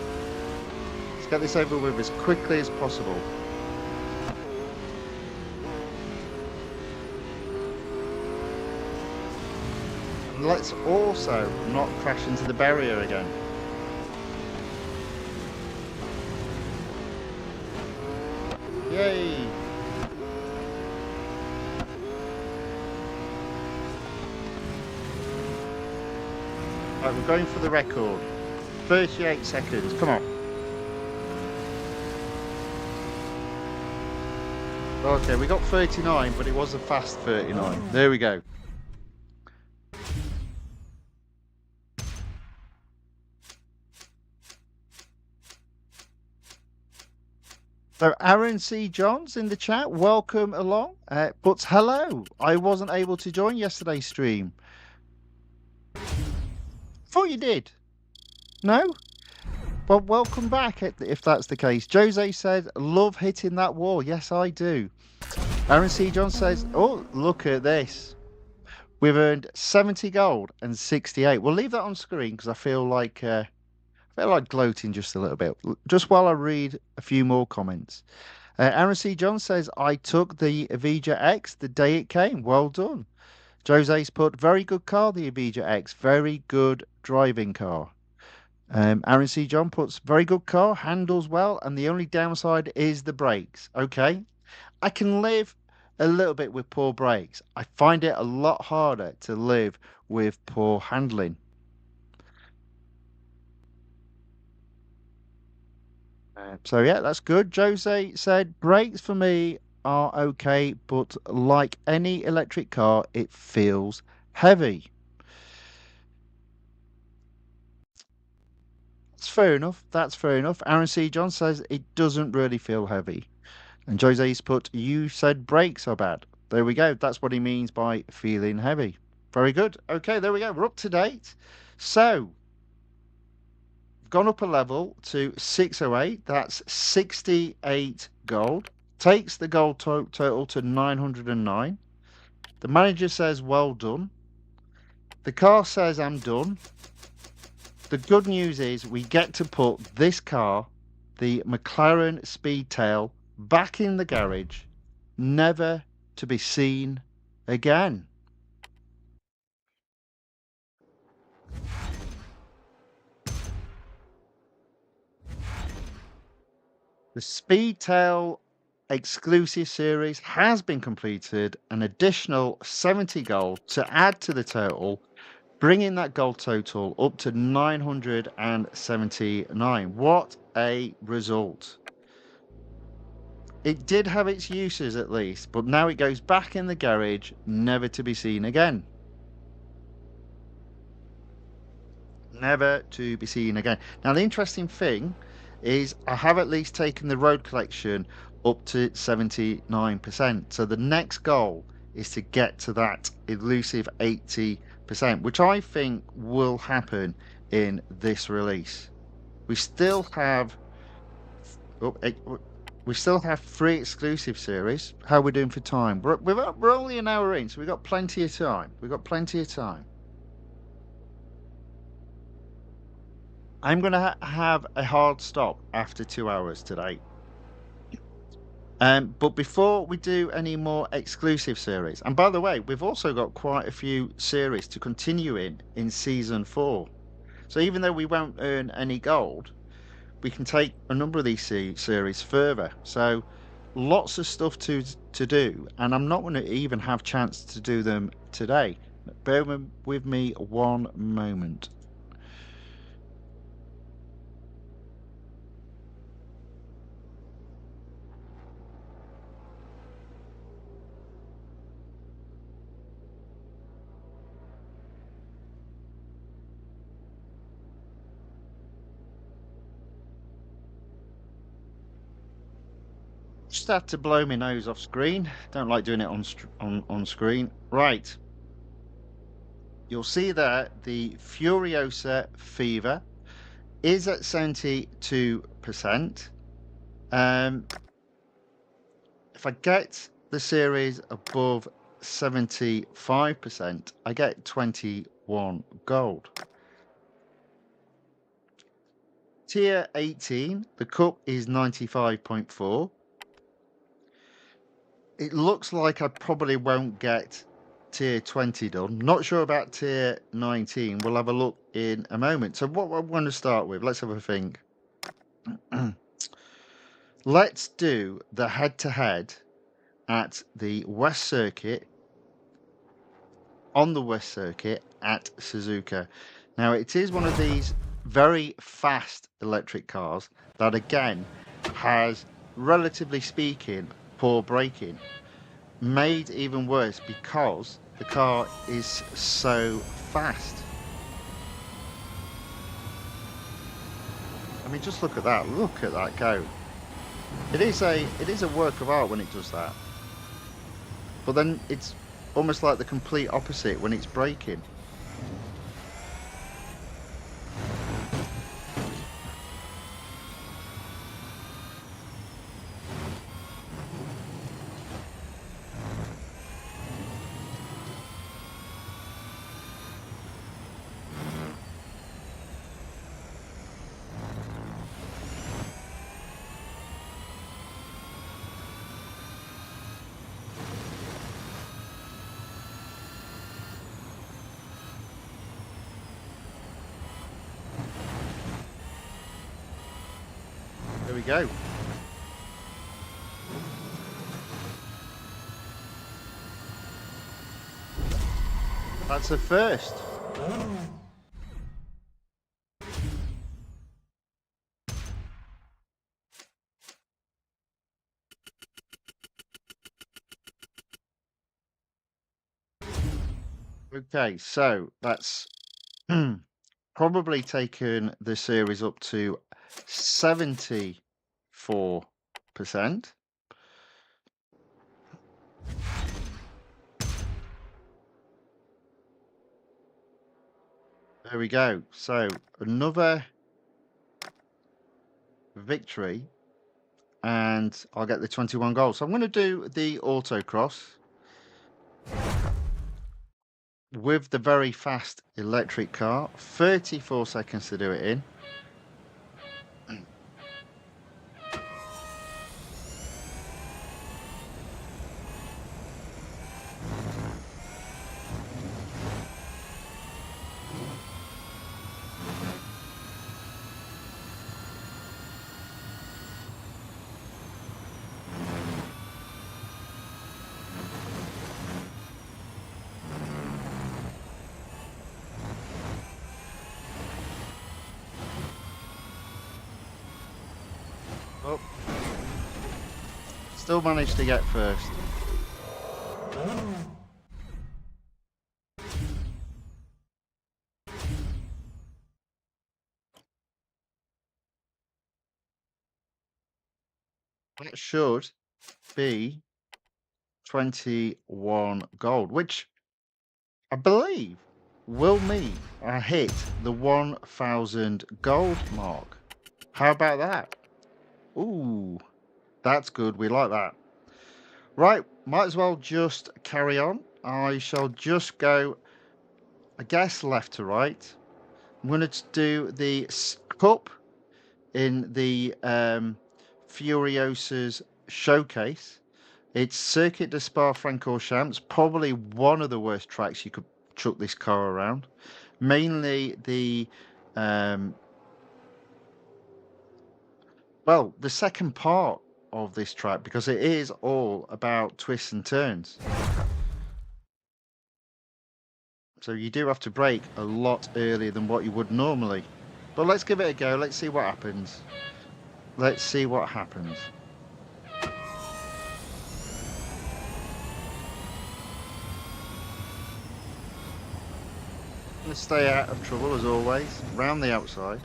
Let's get this over with as quickly as possible. And let's also not crash into the barrier again. Yay! Right, we're going for the record. 38 seconds, come on. Okay, we got 39, but it was a fast 39. There we go. So Aaron C. Johns in the chat, welcome along. But hello, I wasn't able to join yesterday's stream. Thought you did. No? Well, welcome back if that's the case. Jose said, love hitting that wall. Yes, I do. Aaron C. John says, oh, look at this. We've earned 70 gold and 68. We'll leave that on screen because I feel like gloating just a little bit. Just while I read a few more comments. Aaron C. John says, I took the Avija X the day it came. Well done. Jose's put, very good car, the Avija X. Very good driving car. Aaron C. John puts, very good car, handles well, and the only downside is the brakes. Okay. I can live a little bit with poor brakes. I find it a lot harder to live with poor handling. So yeah, that's good. Jose said brakes for me are okay, but like any electric car, it feels heavy. That's fair enough. That's fair enough. Aaron C. John says it doesn't really feel heavy. And Jose's put, you said brakes are bad. There we go. That's what he means by feeling heavy. Very good. Okay, there we go. We're up to date. So, gone up a level to 608. That's 68 gold. Takes the gold total to 909. The manager says, well done. The car says, I'm done. The good news is we get to put this car, the McLaren Speedtail, back in the garage, never to be seen again. The Speedtail exclusive series has been completed, an additional 70 gold to add to the total, bringing that gold total up to 979. What a result. It did have its uses at least, but now it goes back in the garage, never to be seen again. Never to be seen again. Now, the interesting thing is I have at least taken the road collection up to 79%. So the next goal is to get to that elusive 80%, which I think will happen in this release. We still have three exclusive series. How are we doing for time? We're only an hour in, so we've got plenty of time. We've got plenty of time. I'm going to have a hard stop after 2 hours today. But before we do any more exclusive series, and by the way, we've also got quite a few series to continue in Season 4. So even though we won't earn any gold, we can take a number of these series further. So lots of stuff to do, and I'm not going to even have chance to do them today. Bear with me one moment. Just had to blow my nose off screen. Don't like doing it on screen. Right. You'll see there the Furiosa Fever is at 72%. If I get the series above 75%, I get 21 gold. Tier 18, the cup is 95.4. It looks like I probably won't get tier 20 done. Not sure about tier 19. We'll have a look in a moment. So what I want to start with, let's have a think. Let's do the head-to-head at the West Circuit, on the West Circuit at Suzuka. Now, it is one of these very fast electric cars that, again, has, relatively speaking, poor braking, made even worse because the car is so fast. I mean, just look at that. Look at that go. It is a work of art when it does that. But then it's almost like the complete opposite when it's braking. There we go. That's a first. Okay, so that's probably taken the series up to 74%. There we go. So another victory, and I'll get the 21 goals. So I'm going to do the autocross with the very fast electric car. 34 seconds to do it in. Oh. Still managed to get first. That should be 21 gold, which I believe will mean I hit the 1000 gold mark. How about that? Ooh, that's good. We like that. Right, might as well just carry on. I shall just go, I guess, left to right. I'm going to do the cup in the Furiosa's showcase. It's Circuit de Spa-Francorchamps, probably one of the worst tracks you could chuck this car around. Mainly the well, the second part of this track, because it is all about twists and turns. So you do have to brake a lot earlier than what you would normally. But let's give it a go. Let's see what happens. Let's see what happens. I'm going to stay out of trouble as always, round the outside.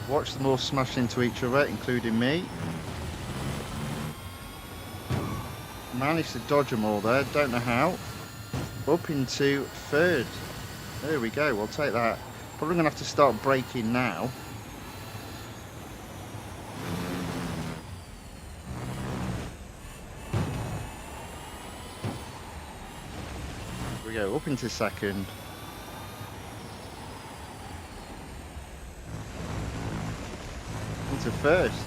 Watch them all smash into each other, including me. Managed to dodge them all there, don't know how. Up into third. There we go, we'll take that. Probably going to have to start braking now. Here we go, up into second. Into first.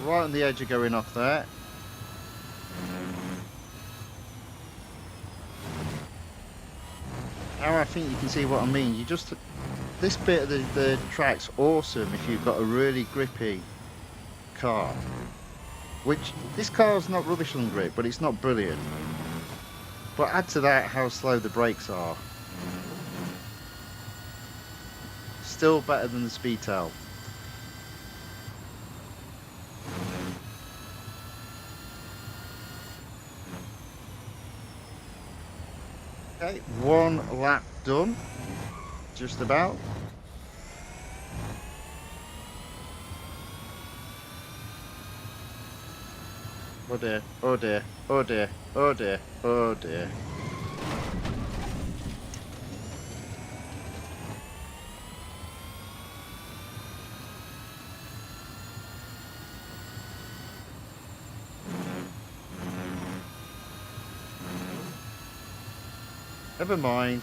Right on the edge of going off there. Now I think you can see what I mean. You just, this bit of the track's awesome if you've got a really grippy car. Which, this car's not rubbish on grip, but it's not brilliant. But add to that how slow the brakes are. Still better than the Speedtail. Okay, 1 lap done. Just about. Oh dear, oh dear, oh dear, oh dear, oh dear. Never mind.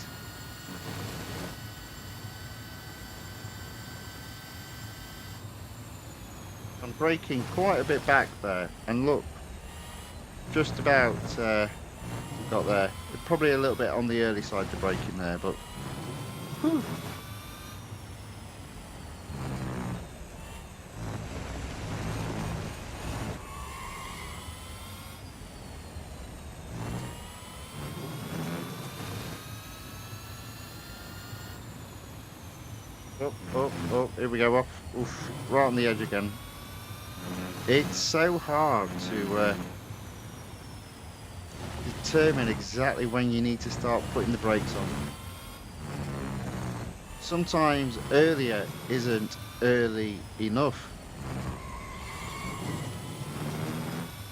I'm braking quite a bit back there, and look, just about got there. Probably a little bit on the early side, the braking there, but whew. Oh, here we go, off. Oof, right on the edge again. It's so hard to determine exactly when you need to start putting the brakes on. Sometimes earlier isn't early enough.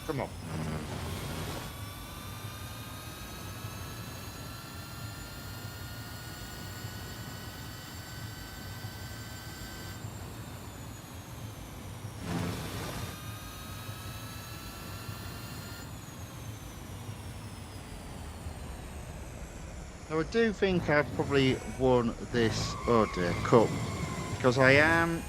Come on. Now I do think I've probably won this, oh dear, cup, because I am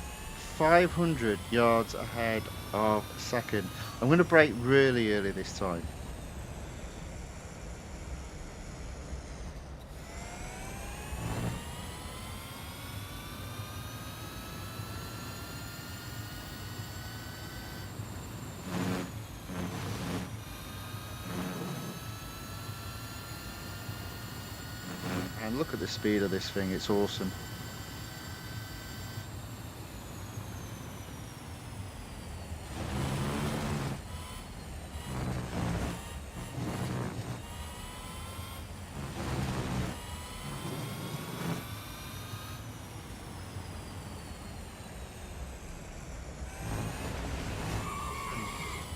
500 yards ahead of second. I'm going to brake really early this time. And look at the speed of this thing, it's awesome.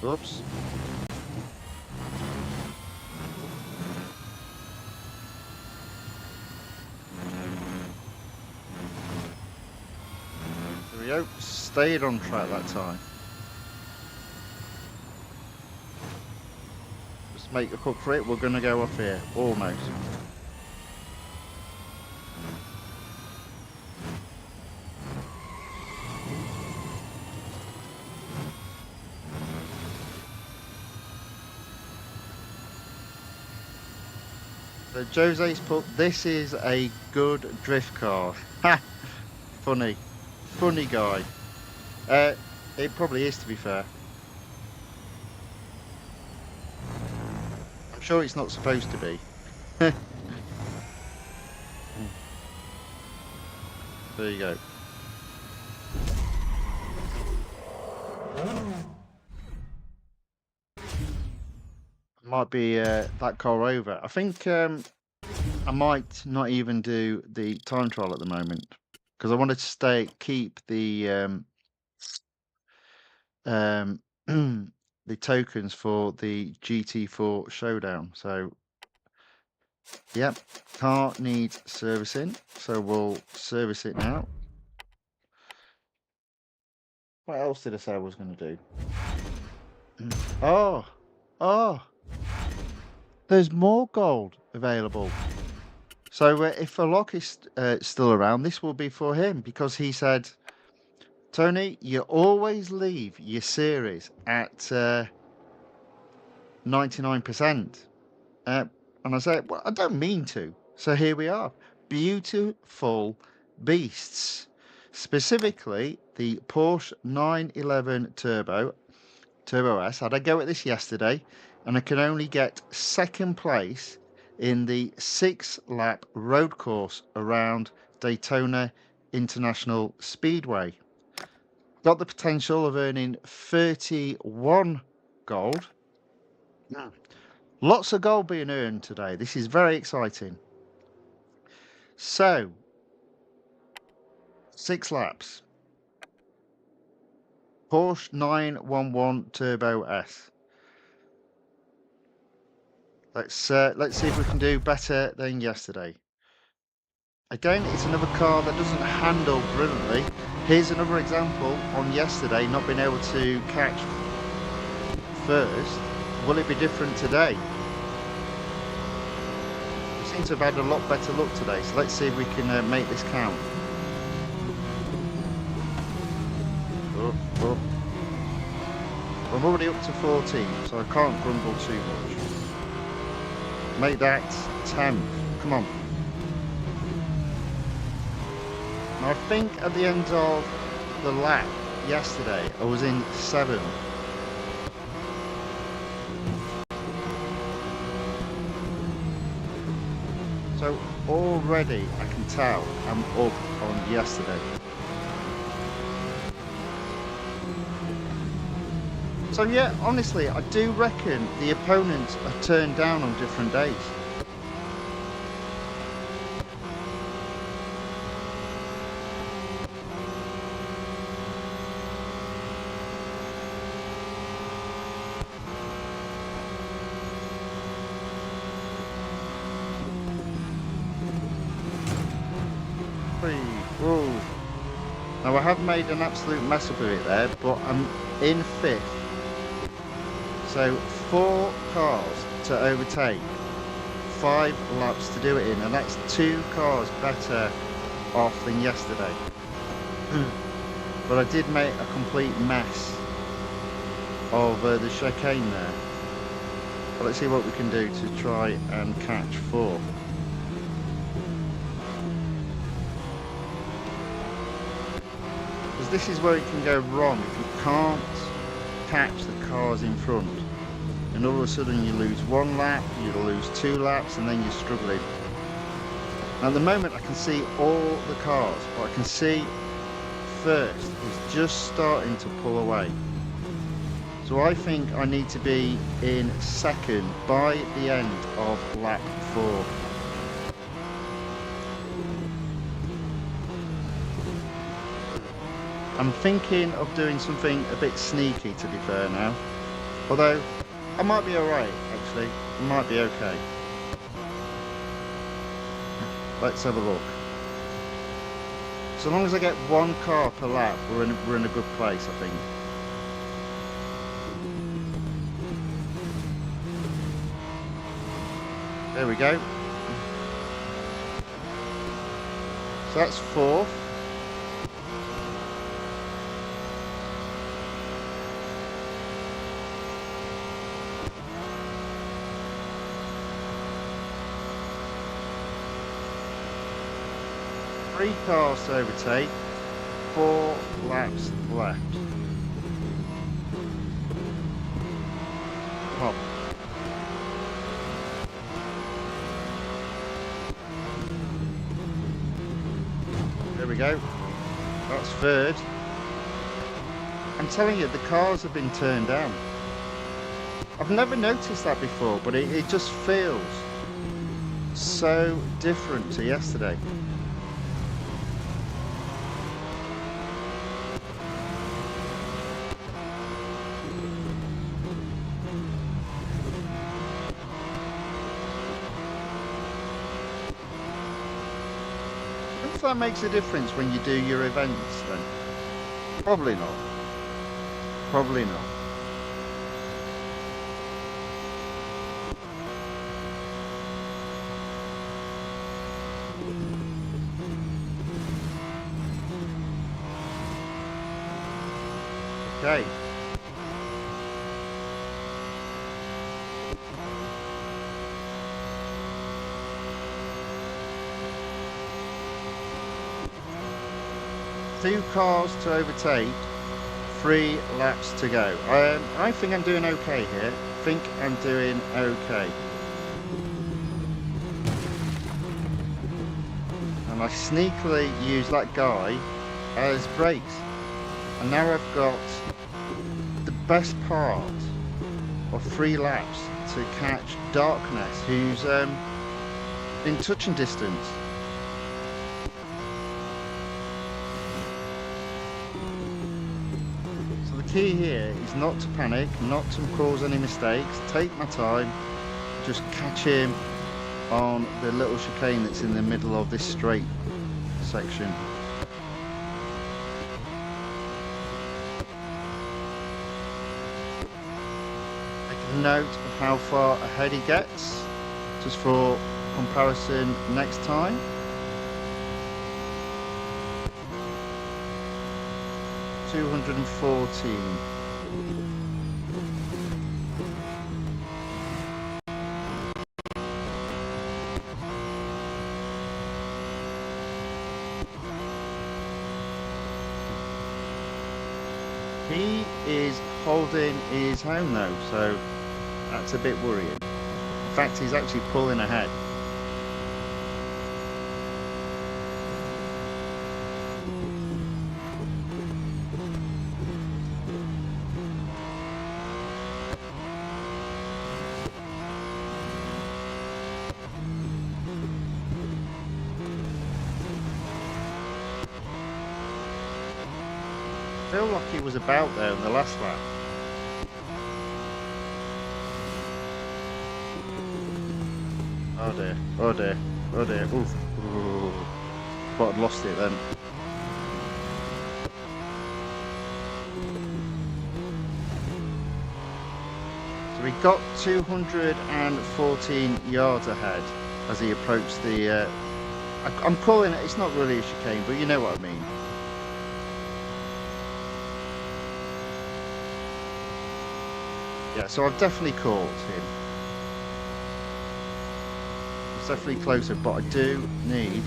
Oops. There we go, stayed on track that time. Just make a hook for it, we're going to go off here, almost. So Jose's put, this is a good drift car. Ha! Funny. Funny guy. It probably is, to be fair. I'm sure it's not supposed to be. There you go. Might be that car over. I think I might not even do the time trial at the moment because I wanted to keep the the tokens for the GT4 Showdown. So, yep, car needs servicing, so we'll service it now. What else did I say I was going to do? Oh, there's more gold available. So if a lock is still around, this will be for him because he said, Tony, you always leave your series at 99%. And I said, well, I don't mean to. So here we are. Beautiful beasts. Specifically, the Porsche 911 Turbo S. I had a go at this yesterday, and I can only get second place in the 6-lap road course around Daytona International Speedway. Got the potential of earning 31 gold. Lots of gold being earned today. This is very exciting. So, 6 laps. Porsche 911 Turbo S. Let's see if we can do better than yesterday. Again, it's another car that doesn't handle brilliantly. Here's another example on yesterday not being able to catch first. Will it be different today? We seem to have had a lot better luck today, so let's see if we can make this count. Oh. I'm already up to 14, so I can't grumble too much. Make that 10. Come on. I think at the end of the lap yesterday, I was in 7th. So already I can tell I'm up on yesterday. So yeah, honestly, I do reckon the opponents are turned down on different days. Whoa. Now I have made an absolute mess of it there, but I'm in 5th. So 4 cars to overtake, 5 laps to do it in, and that's 2 cars better off than yesterday. But I did make a complete mess of the chicane there. But let's see what we can do to try and catch 4. Because this is where it can go wrong if you can't catch the cars in front. And all of a sudden you lose 1 lap, you lose 2 laps, and then you're struggling. At the moment I can see all the cars, but I can see first is just starting to pull away. So I think I need to be in 2nd by the end of lap 4. I'm thinking of doing something a bit sneaky, to be fair now. Although I might be alright, actually. I might be okay. Let's have a look. So long as I get 1 car per lap, we're in a good place, I think. There we go. So that's 4th. Three cars to overtake, 4 laps left. Come on. There we go. That's 3rd. I'm telling you, the cars have been turned down. I've never noticed that before, but it just feels so different to yesterday. If that makes a difference when you do your events, then probably not. Probably not. Okay. 2 cars to overtake, 3 laps to go. I think I'm doing okay here. I think I'm doing okay. And I sneakily used that guy as brakes. And now I've got the best part of 3 laps to catch Darkness, who's in touching distance. So the key here is not to panic, not to cause any mistakes, take my time, just catch him on the little chicane that's in the middle of this straight section. Note of how far ahead he gets, just for comparison next time. $214. He is holding his home though, so that's a bit worrying. In fact, he's actually pulling ahead. I feel like he was about there in the last lap. Oh dear, oh dear, oh dear, oof. Ooh. Thought I'd lost it then. So we got 214 yards ahead as he approached the, I'm calling it, it's not really a chicane, but you know what I mean. Yeah, so I've definitely caught him. Definitely closer, but I do need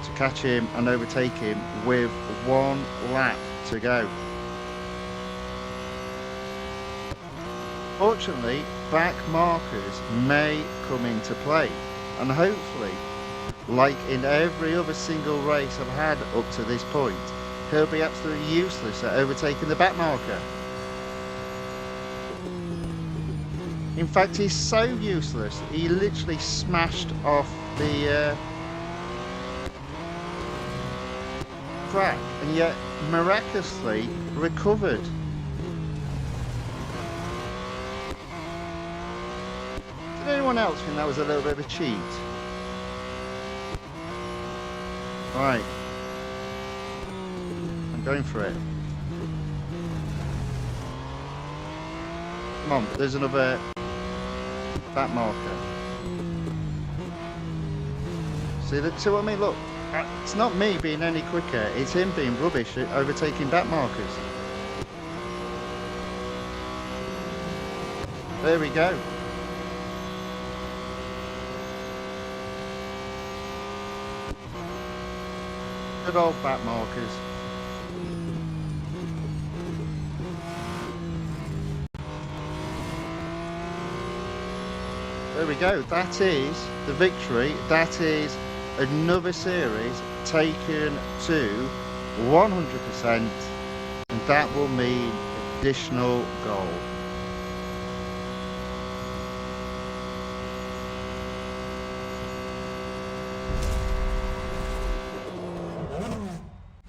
to catch him and overtake him with 1 lap to go. Fortunately, back markers may come into play, and hopefully, like in every other single race I've had up to this point, he'll be absolutely useless at overtaking the back marker. In fact, he's so useless, he literally smashed off the track and yet miraculously recovered. Did anyone else think that was a little bit of a cheat? Right. I'm going for it. Come on, there's another back marker. See what I mean? Look, it's not me being any quicker, it's him being rubbish at overtaking back markers. There we go. Good old back markers. There we go, that is the victory. That is another series taken to 100%, and that will mean additional gold.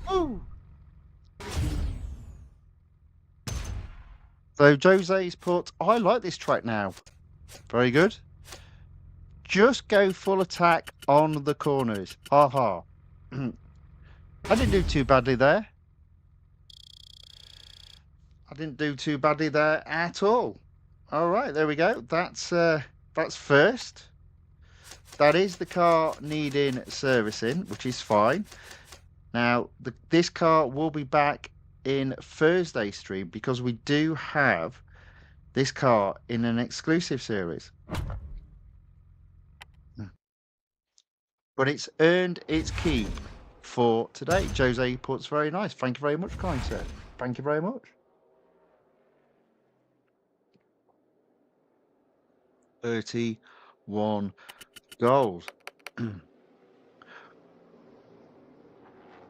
Woo! So Jose's put, I like this track now. Very good. Just go full attack on the corners. Haha. I didn't do too badly there. I didn't do too badly there at all. All right, there we go. That's first. That is the car needing servicing, which is fine. Now, this car will be back in Thursday stream because we do have this car in an exclusive series. But it's earned its keep for today. Jose puts very nice. Thank you very much, kind sir. Thank you very much. 31 gold.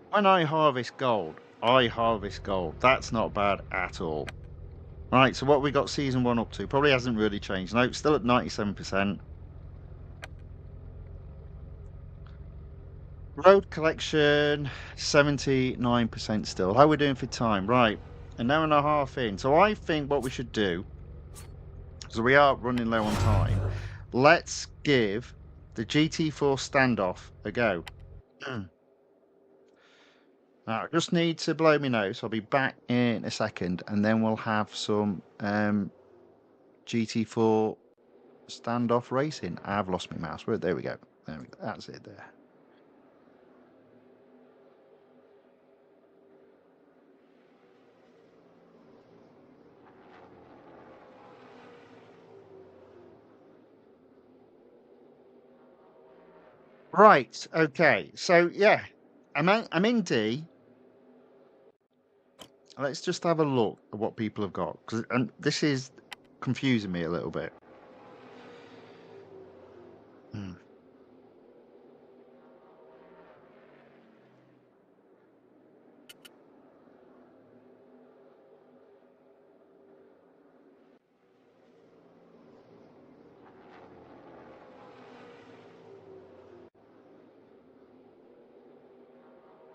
When I harvest gold, I harvest gold. That's not bad at all. Right, so what we got season 1 up to? Probably hasn't really changed. No, still at 97%. Road collection, 79% still. How are we doing for time? Right, an hour and a half in. So I think what we should do, because we are running low on time, let's give the GT4 standoff a go. Now, I just need to blow me nose. I'll be back in a second, and then we'll have some GT4 standoff racing. I've lost my mouse. There we go. There we go. That's it there. Right. Okay. So yeah, I'm in D. Let's just have a look at what people have got, because this is confusing me a little bit. Hmm.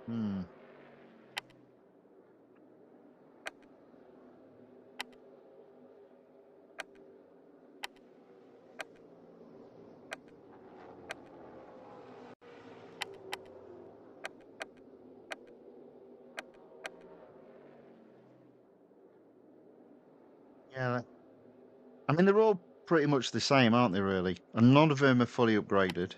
Hmm. Yeah. I mean, they're all pretty much the same, aren't they? Really, and none of them are fully upgraded.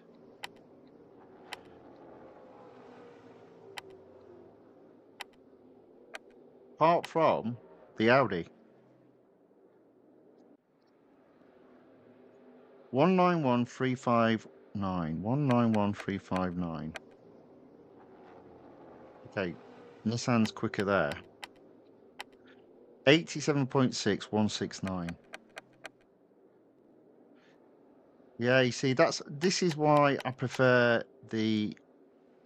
Apart from the Audi. 191359. 191359. Okay, Nissan's quicker there. 87.6169. Yeah, you see, this is why I prefer the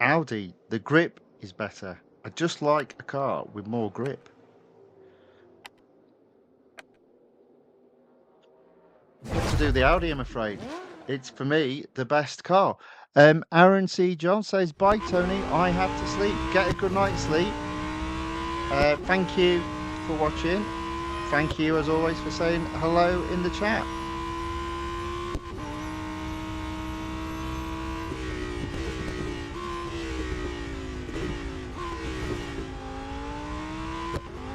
Audi. The grip is better. I just like a car with more grip. To do the Audi, I'm afraid. It's, for me, the best car. Aaron C. John says, bye, Tony. I have to sleep. Get a good night's sleep. Thank you for watching. Thank you, as always, for saying hello in the chat.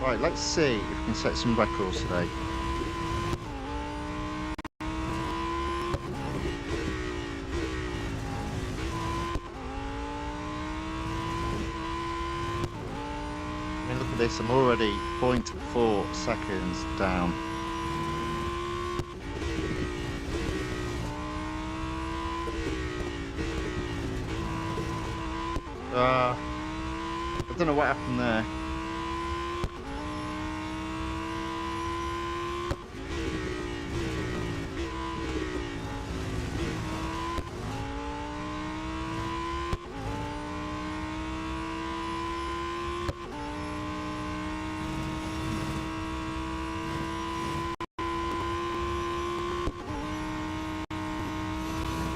Right, let's see if we can set some records today. I mean, look at this, I'm already 0.4 seconds down. I don't know what happened there.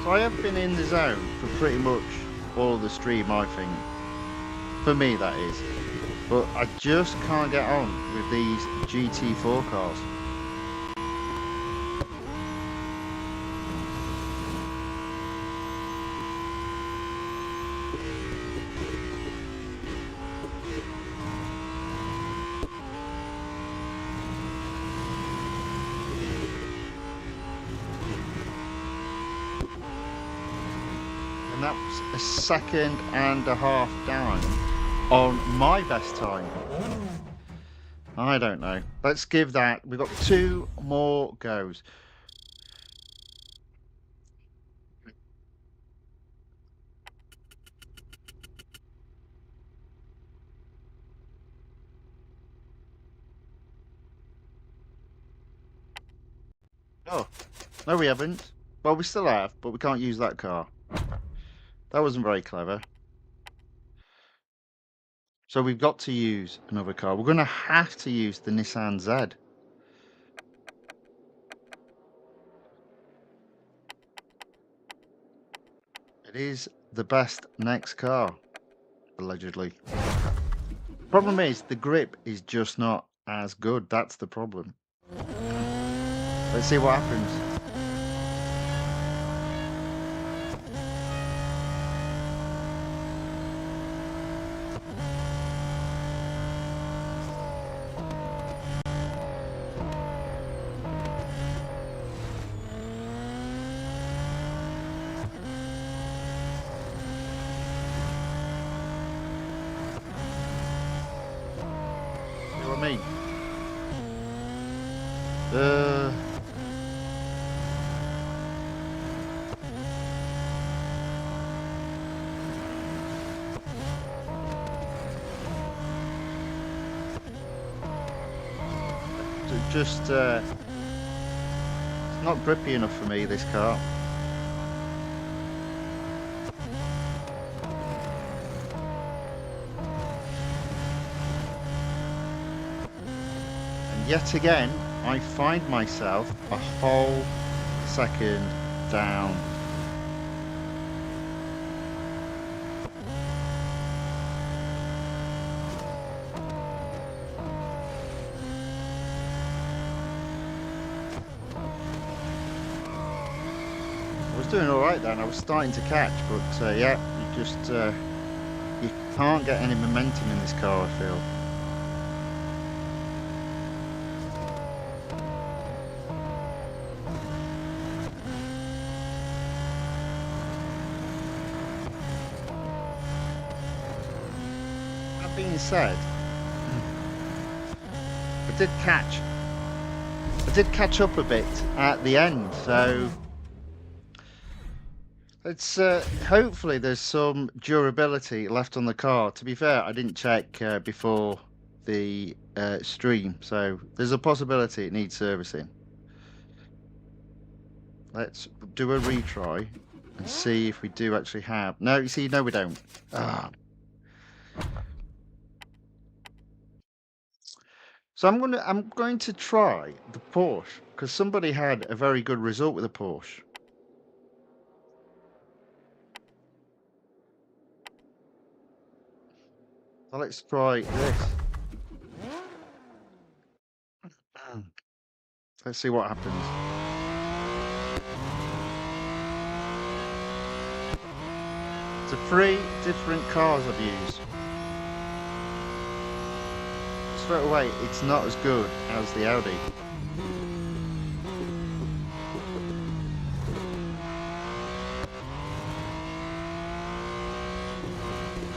So I have been in the zone for pretty much all of the stream, I think. For me, that is. But I just can't get on with these GT4 cars. And that's a second and a half down on my best time. I don't know. Let's give that. We've got 2 more goes. Oh, no we haven't. Well, we still have, but we can't use that car. That wasn't very clever. So we've got to use another car. We're going to have to use the Nissan Z. It is the best next car, allegedly. Problem is, the grip is just not as good. That's the problem. Let's see what happens. See what I mean? Just it's not grippy enough for me, this car. And yet again, I find myself a whole second down. I was doing all right then. I was starting to catch, but yeah, you just you can't get any momentum in this car, I feel. That being said, I did catch up a bit at the end, so it's hopefully there's some durability left on the car. To be fair, I didn't check before the stream, so there's a possibility it needs servicing. Let's do a retry and see if we do actually have. No, you see, no, we don't. Ah. So I'm going to try the Porsche because somebody had a very good result with the Porsche. So let's try this. Let's see what happens. So 3 different cars I've used. Straight away, it's not as good as the Audi.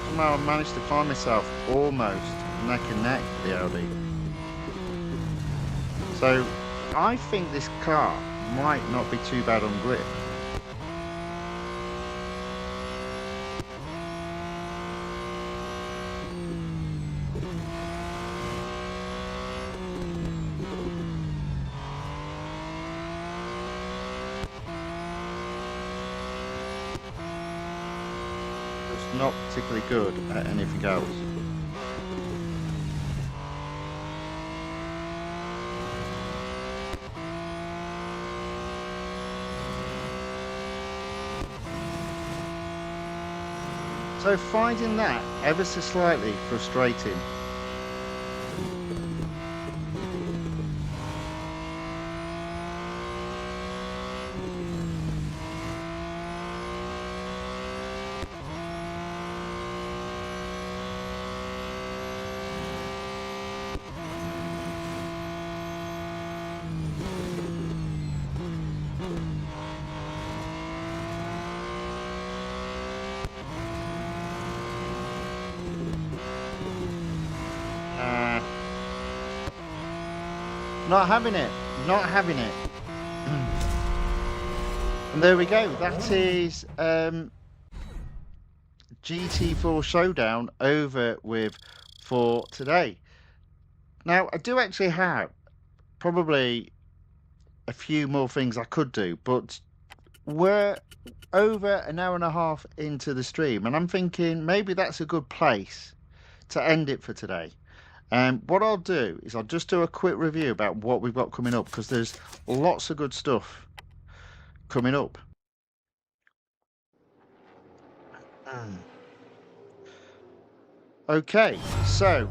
Somehow I managed to find myself almost neck and neck with the Audi. So I think this car might not be too bad on grip. Not particularly good at anything else. So finding that ever so slightly frustrating. Not having it. Not having it. And there we go. That is GT4 Showdown over with for today. Now, I do actually have probably a few more things I could do, but we're over an hour and a half into the stream, and I'm thinking maybe that's a good place to end it for today. And what I'll do is I'll just do a quick review about what we've got coming up, because there's lots of good stuff coming up. Okay, so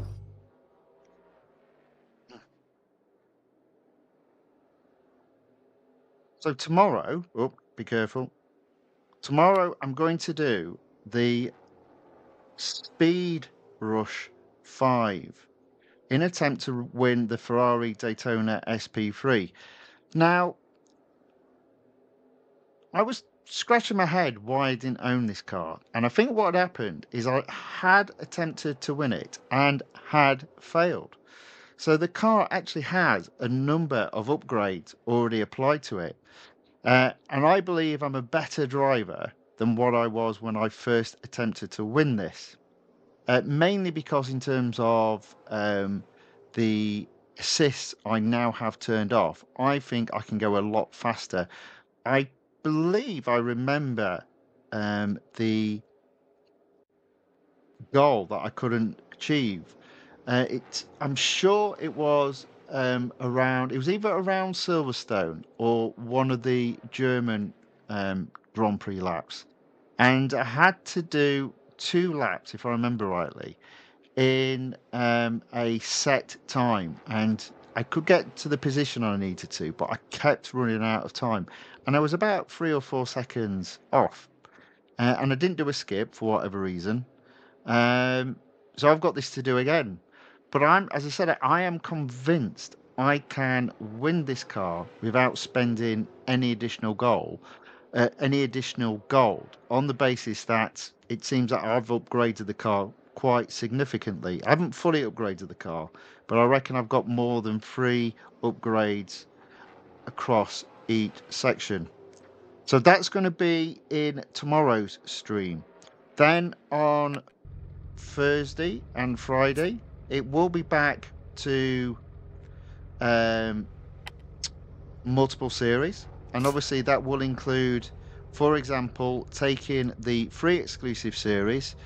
tomorrow, oh, be careful. Tomorrow I'm going to do the Speed Rush 5 in attempt to win the Ferrari Daytona SP3. Now, I was scratching my head why I didn't own this car, and I think what had happened is I had attempted to win it and had failed. So the car actually has a number of upgrades already applied to it. And I believe I'm a better driver than what I was when I first attempted to win this. Mainly because in terms of the assists I now have turned off, I think I can go a lot faster. I believe I remember the goal that I couldn't achieve. I'm sure it was around. It was either around Silverstone or one of the German Grand Prix laps, and I had to do 2 laps, if I remember rightly, in a set time, and I could get to the position I needed to, but I kept running out of time, and I was about 3 or 4 seconds off, and I didn't do a skip for whatever reason. So I've got this to do again. But as I said, I am convinced I can win this car without spending any additional gold, on the basis that it seems that I've upgraded the car quite significantly. I haven't fully upgraded the car, but I reckon I've got more than 3 upgrades across each section. So that's going to be in tomorrow's stream. Then on Thursday and Friday, it will be back to multiple series, and obviously that will include, for example, taking the free exclusive series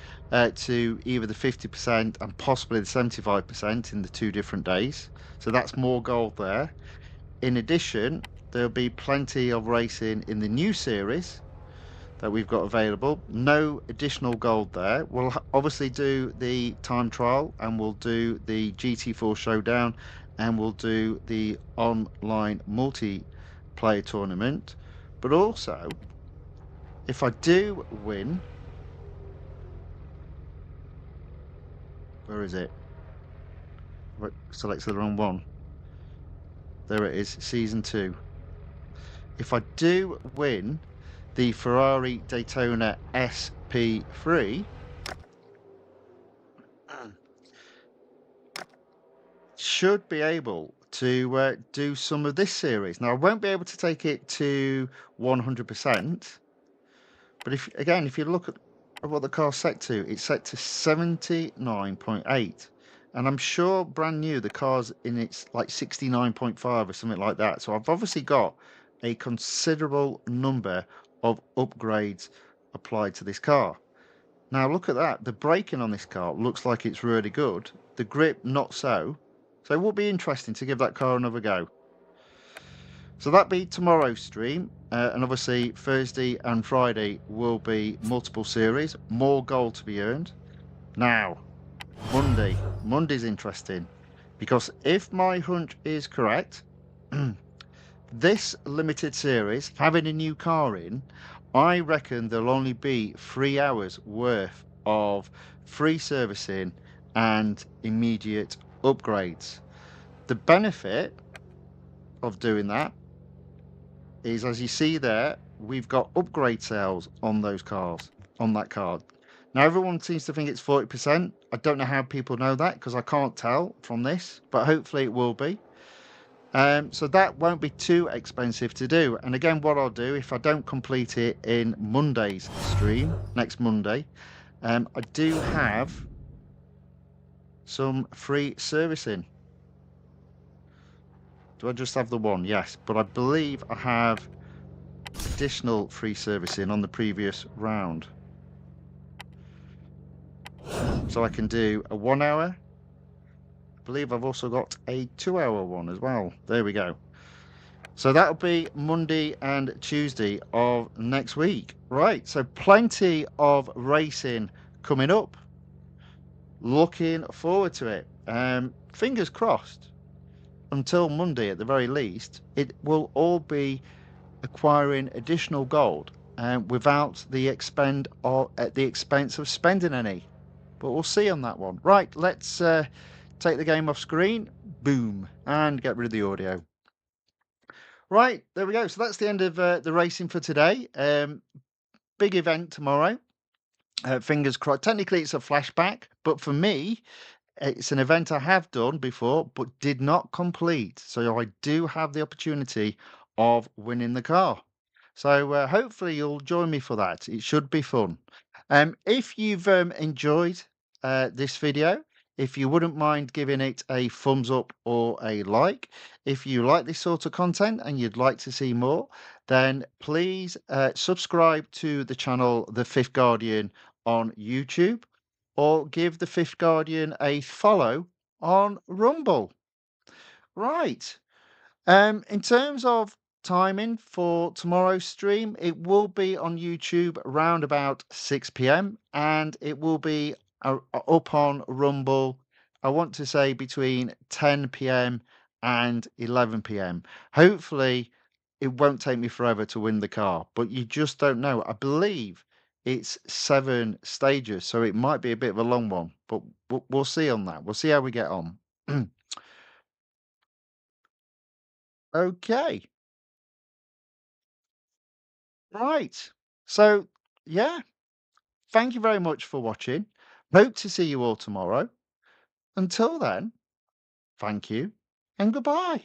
to either the 50% and possibly the 75% in the 2 different days. So that's more gold there. In addition, there'll be plenty of racing in the new series that we've got available. No additional gold there. We'll obviously do the time trial, and we'll do the GT4 Showdown, and we'll do the online multiplayer tournament. But also, if I do win, where is it? Selected the wrong one. There it is, Season 2. If I do win the Ferrari Daytona SP3, should be able to do some of this series. Now, I won't be able to take it to 100%, but if you look at what the car's set to, it's set to 79.8, and I'm sure brand new the car's in its like 69.5 or something like that. So I've obviously got a considerable number of upgrades applied to this car. Now look at that. The braking on this car looks like it's really good. The grip, not so. So it will be interesting to give that car another go. So that'll be tomorrow's stream. And obviously Thursday and Friday will be multiple series. More gold to be earned. Now, Monday. Monday's interesting. Because if my hunch is correct, this limited series, having a new car in, I reckon there'll only be 3 hours worth of free servicing and immediate upgrades. The benefit of doing that is, as you see there, we've got upgrade sales on those cars, on that card. Now, everyone seems to think it's 40%. I don't know how people know that, because I can't tell from this, but hopefully it will be. So that won't be too expensive to do. And again, what I'll do, if I don't complete it in Monday's stream, next Monday, I do have some free servicing. Do I just have the one? Yes, but I believe I have additional free servicing on the previous round. So I can do a 1 hour. I believe I've also got a 2 hour one as well. There we go. So that'll be Monday and Tuesday of next week. Right, so plenty of racing coming up. Looking forward to it. Fingers crossed, until Monday at the very least, it will all be acquiring additional gold without the at the expense of spending any. But we'll see on that one. Right, let's take the game off screen. Boom, and get rid of the audio. Right, there we go. So that's the end of the racing for today. Big event tomorrow. Fingers crossed. Technically, it's a flashback, but for me, it's an event I have done before, but did not complete. So I do have the opportunity of winning the car. So hopefully you'll join me for that. It should be fun. If you've enjoyed this video, if you wouldn't mind giving it a thumbs up or a like, if you like this sort of content and you'd like to see more, then please subscribe to the channel The Fifth Guardian on YouTube or give the Fifth Guardian a follow on Rumble. Right. In terms of timing for tomorrow's stream, it will be on YouTube around about 6 p.m. and it will be up on Rumble, I want to say between 10 p.m. and 11 p.m. Hopefully, it won't take me forever to win the car, but you just don't know. I believe it's 7 stages, so it might be a bit of a long one, but we'll see on that. We'll see how we get on. Okay. Right. So, yeah, thank you very much for watching. Hope to see you all tomorrow. Until then, thank you and goodbye.